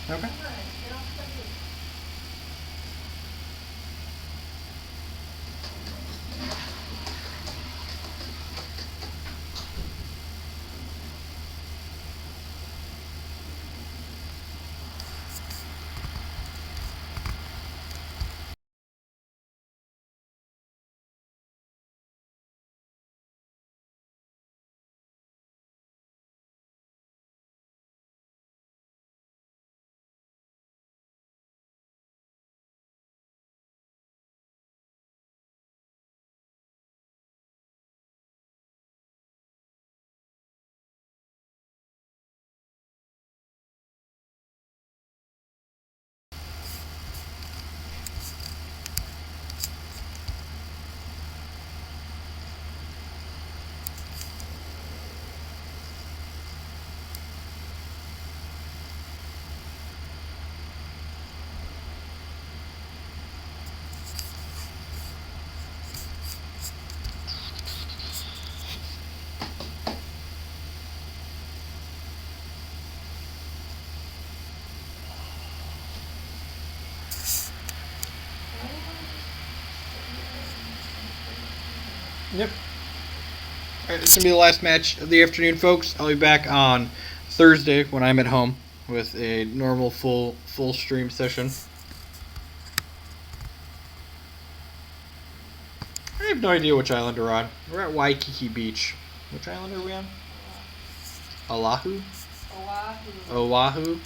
just Okay. come on, get off the roof. Yep. Alright, this is going to be the last match of the afternoon, folks. I'll be back on Thursday when I'm at home with a normal full stream session. I have no idea which island we're on. We're at Waikiki Beach. Which island are we on? Oahu? Oahu. Oahu?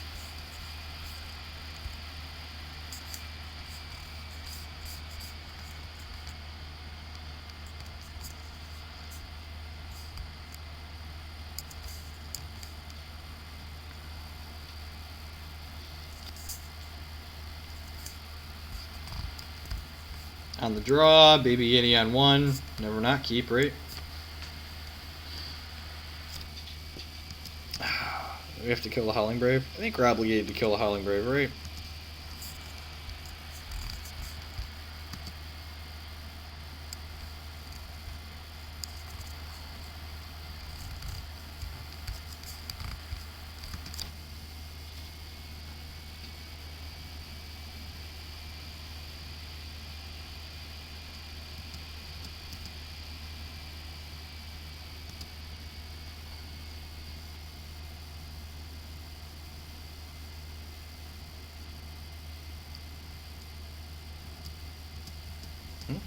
On the draw, Baby Yeti on 1. Never not keep, right? We have to kill the Howling Brave. I think we're obligated to kill the Howling Brave, right?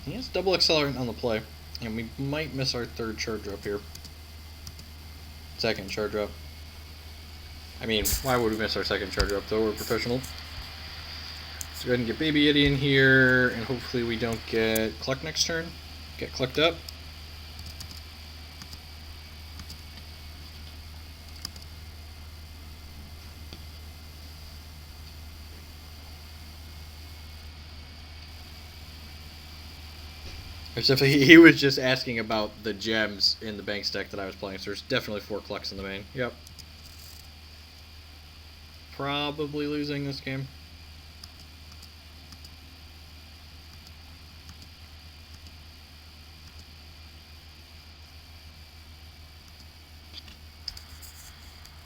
He has double accelerant on the play, and we might miss our third charge drop here. Second charge drop. I mean, why would we miss our second charge drop though? We're professional. So go ahead and get Baby Yeti in here, and hopefully we don't get Cluck next turn. Get Clucked up. There's definitely, he was just asking about the gems in the Banks deck that I was playing, so there's definitely 4 Clucks in the main. Yep. Probably losing this game.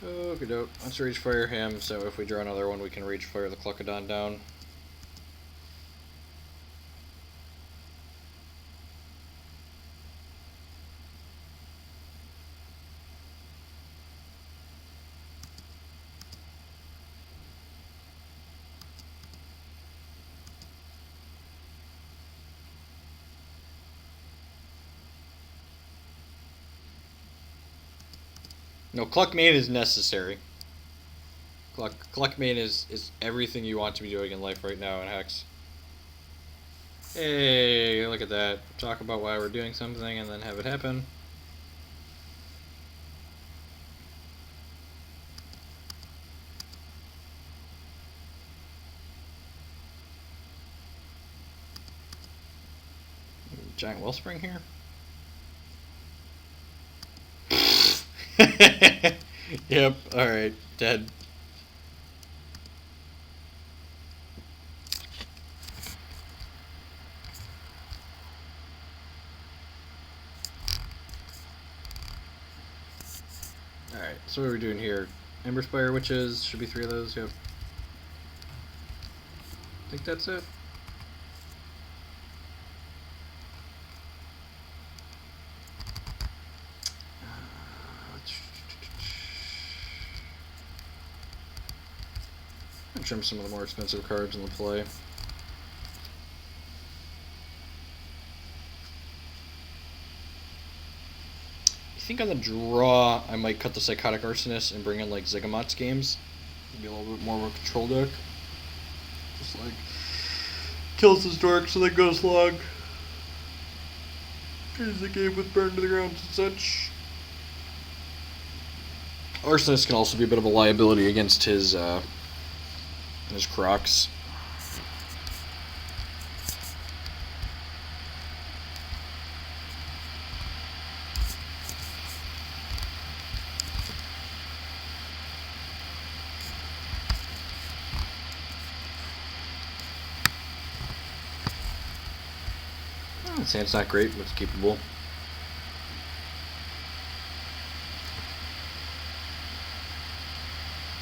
Okie doke. Let's Rage Fire him, so if we draw another one, we can Rage Fire the Cluckadon down. No, Cluck Main is necessary. Cluck Main is everything you want to be doing in life right now in Hex. Hey, look at that. Talk about why we're doing something and then have it happen. Giant Wellspring here? Yep, alright, dead. Alright, so what are we doing here? Ember Spire Witches, should be 3 of those, yep. I think that's it. Trim some of the more expensive cards in the play. I think on the draw, I might cut the Psychotic Arsonist and bring in like Zigamot's games. Maybe a little bit more of a control deck. Just like kills his dorks and then goes long. Here's the game with burn to the ground and such. Arsonist can also be a bit of a liability against his Crocs. I'd say it's not great, but it's keepable.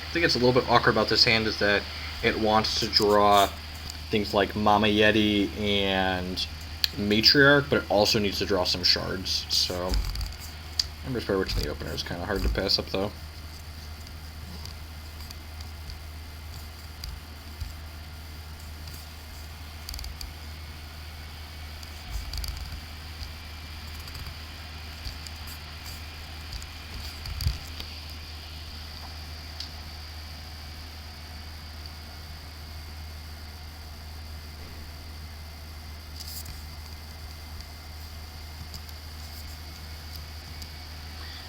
I think it's a little bit awkward about this hand is that it wants to draw things like Mama Yeti and Matriarch, but it also needs to draw some shards. So, Ember Spire Witch in the opener is kind of hard to pass up, though.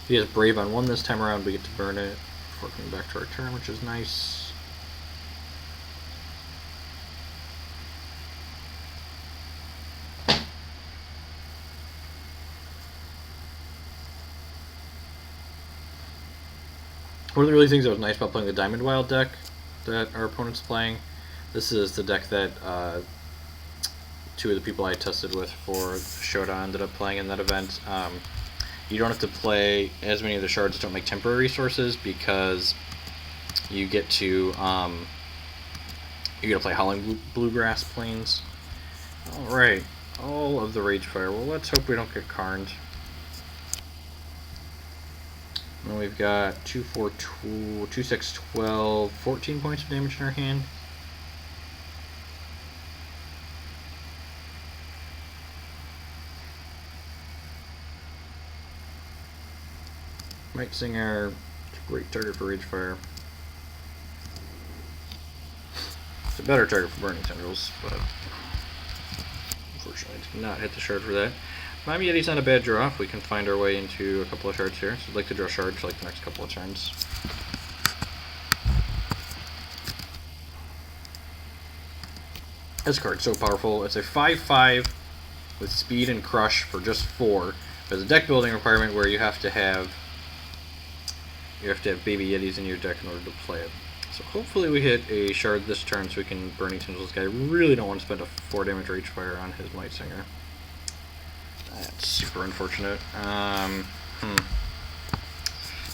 He has Brave on 1 this time around. We get to burn it before coming back to our turn, which is nice. One of the really things that was nice about playing the Diamond Wild deck that our opponent's playing, this is the deck that 2 of the people I tested with for Showdown ended up playing in that event. You don't have to play as many of the shards that don't make temporary resources because you get to play Howling Bluegrass Plains. Alright, all of the Ragefire. Well, let's hope we don't get Karned. And we've got 2, 4, 2, 6, 12, 14 points of damage in our hand. Might Singer, great target for Ragefire. It's a better target for Burning Tendrils, but unfortunately did not hit the shard for that. Mama Yeti's not a bad draw if we can find our way into a couple of shards here. So I'd like to draw shards for like the next couple of turns. This card's so powerful. It's a 5/5 with speed and crush for just 4. There's a deck building requirement where you have to have Baby Yetis in your deck in order to play it. So hopefully we hit a shard this turn so we can Burning Tendrils this guy. I really don't want to spend a 4 damage Ragefire on his Might Singer. That's super unfortunate.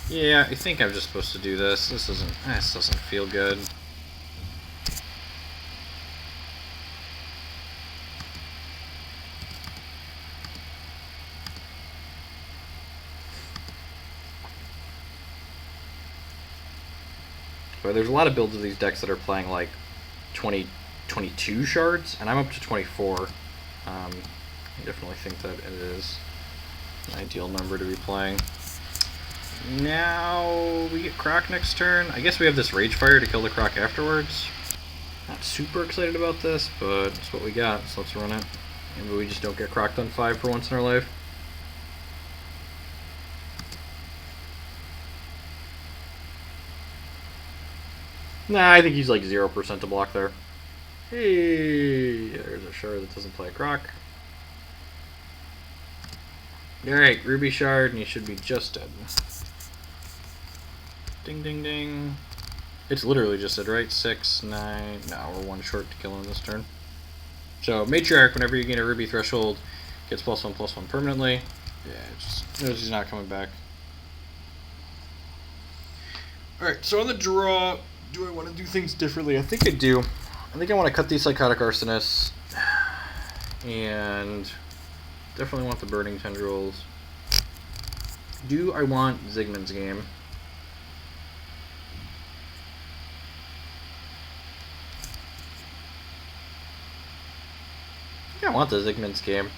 Yeah, I think I'm just supposed to do this. This doesn't feel good. But there's a lot of builds of these decks that are playing like 22 shards, and I'm up to 24. I definitely think that it is an ideal number to be playing. Now we get Croc next turn. I guess we have this Rage Fire to kill the Croc afterwards. Not super excited about this, but it's what we got, so let's run it. Maybe we just don't get Crocked on 5 for once in our life. Nah, I think he's like 0% to block there. Hey, there's a Shard that doesn't play a Croc. Alright, Ruby Shard, and he should be just dead. Ding, ding, ding. It's literally just dead, right? 6, 9. No, we're 1 short to kill him this turn. So, Matriarch, whenever you gain a Ruby Threshold, gets +1/+1 permanently. Yeah, it just knows he's not coming back. Alright, so on the draw, do I want to do things differently? I think I do. I think I want to cut these Psychotic Arsonists. And definitely want the Burning Tendrils. Do I want Zygmun's Game? I think I want the Zygmun's Game.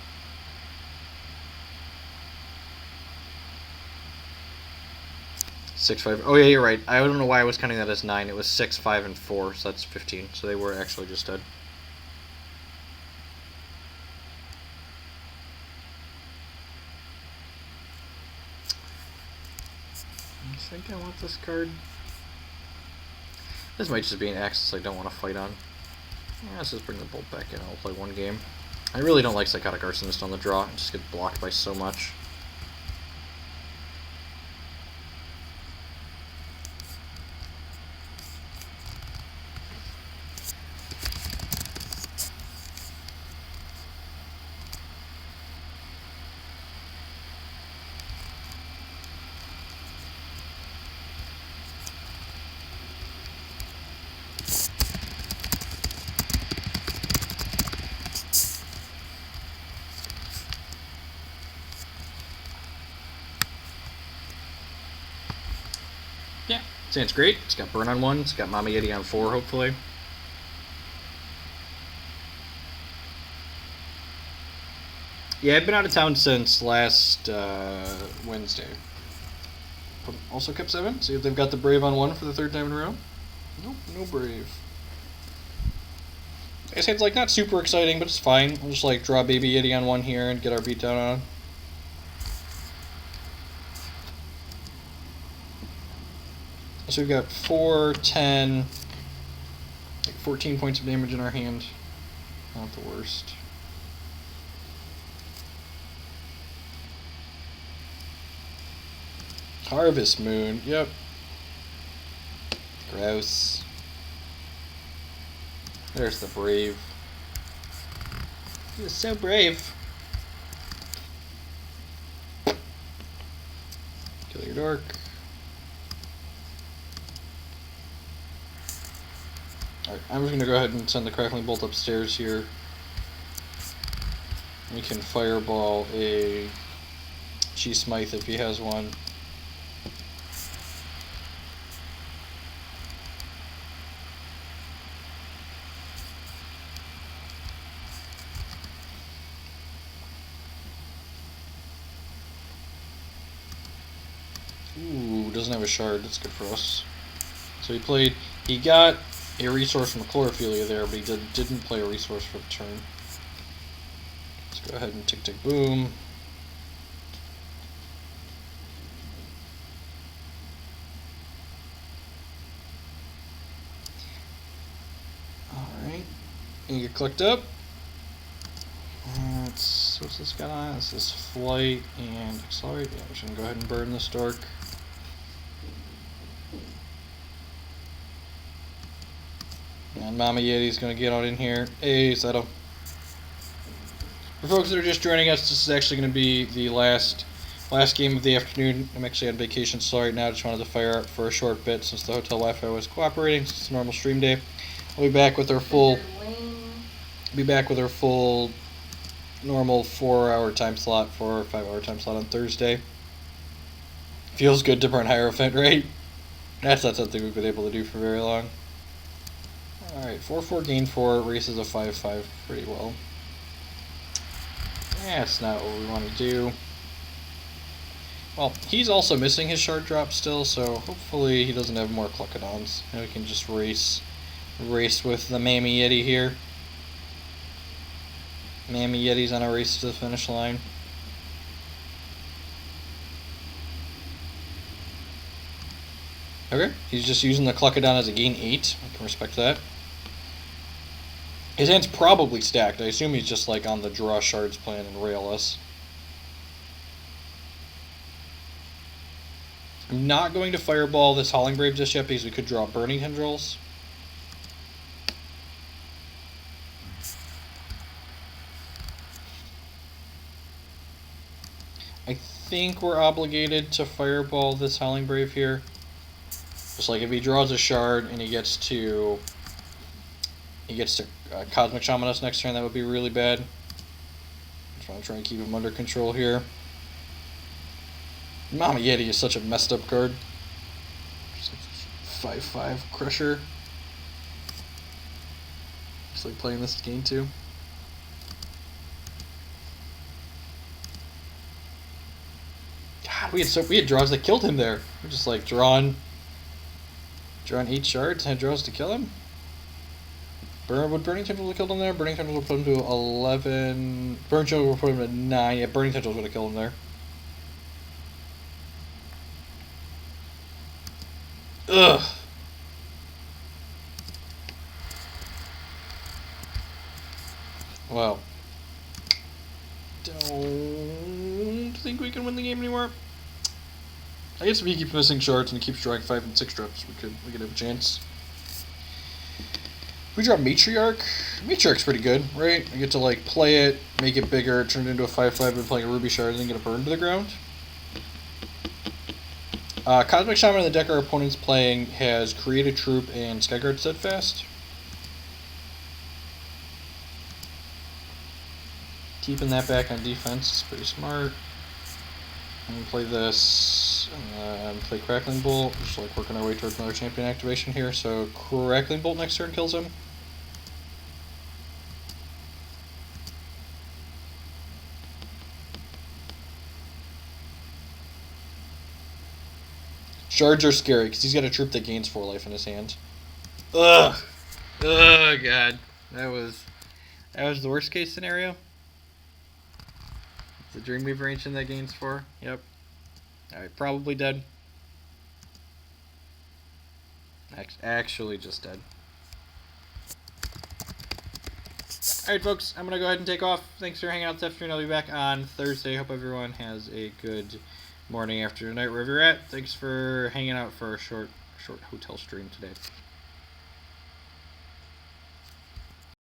Six, 5. Oh yeah, you're right. I don't know why I was counting that as 9. It was 6, 5, and 4, so that's 15. So they were actually just dead. I think I want this card. This might just be an axis I don't want to fight on. Yeah, let's just bring the Bolt back in. I'll play 1 game. I really don't like Psychotic Arsonist on the draw. I just get blocked by so much. Yeah, sounds great. It's got Burn on 1. It's got Mama Yeti on 4, hopefully. Yeah, I've been out of town since last Wednesday. Also kept 7. See if they've got the Brave on 1 for the 3rd time in a row. Nope, no Brave. I say it's like not super exciting, but it's fine. We'll just like draw Baby Yeti on 1 here and get our beat down on. So we've got 4, 10, like 14 points of damage in our hand. Not the worst. Harvest Moon, yep. Gross. There's the Brave. He is so brave. Kill your Dork. Alright, I'm just going to go ahead and send the Crackling Bolt upstairs here. We can Fireball a Chi Smythe if he has one. Ooh, doesn't have a Shard, that's good for us. So he got a resource from Chlorophilia there, but he didn't play a resource for the turn. Let's go ahead and Tick Tick Boom. Alright, and you get clicked up. What's this got on? This is Flight and Accelerate. Yeah, we're just gonna go ahead and burn this Dork. And Mama Yeti's gonna get on in here. Hey, settle. For folks that are just joining us, this is actually gonna be the last game of the afternoon. I'm actually on vacation, so right now I just wanted to fire up for a short bit since the hotel Wi-Fi was cooperating. It's a normal stream day. I'll be back with our full. Normal 4-hour time slot, 4 or 5-hour time slot on Thursday. Feels good to burn Hierophant, right? That's not something we've been able to do for very long. Alright, 4-4 gain 4, races a 5-5 pretty well. That's not what we want to do. Well, he's also missing his shard drop still, so hopefully he doesn't have more Cluckodons. And we can just race with the Mammy Yeti here. Mammy Yeti's on a race to the finish line. Okay, he's just using the Cluckodon as a gain 8. I can respect that. His hand's probably stacked. I assume he's just like on the draw shards plan and rail us. I'm not going to fireball this Howling Brave just yet because we could draw Burning Tendrils. I think we're obligated to fireball this Howling Brave here. Just like if he draws a shard and he gets to Cosmic Shaman us next turn, that would be really bad. Just want to try and keep him under control here. Mama Yeti is such a messed up card. 5/5 Crusher. Just like playing this game too. God, we had draws that killed him there. We're just like drawing 8 shards and had draws to kill him. Would Burning Tendrils have killed him there? Burning Tendrils would put him to 11. Burning Tendrils would put him to 9. Yeah, Burning Tendrils would have killed him there. Ugh. Well. Don't think we can win the game anymore. I guess if he keeps missing shards and he keeps drawing 5 and 6 drops, we could have a chance. We draw Matriarch. Matriarch's pretty good, right? I get to like play it, make it bigger, turn it into a 5/5 and playing a Ruby Shard, and then get a burn to the ground. Cosmic Shaman in the deck our opponent's playing has Created Troop and Skyguard Steadfast. Keeping that back on defense is pretty smart. I'm going to play this, and play Crackling Bolt, just like working our way towards another champion activation here. So Crackling Bolt next turn kills him. Shards are scary because he's got a troop that gains 4 life in his hand. Ugh. Oh god. That was the worst case scenario. The Dreamweaver Ancient that gains 4. Yep. Alright, probably dead. Actually just dead. Alright folks, I'm gonna go ahead and take off. Thanks for hanging out this afternoon. I'll be back on Thursday. Hope everyone has a good morning, afternoon, night, wherever you're at. Thanks for hanging out for a short hotel stream today.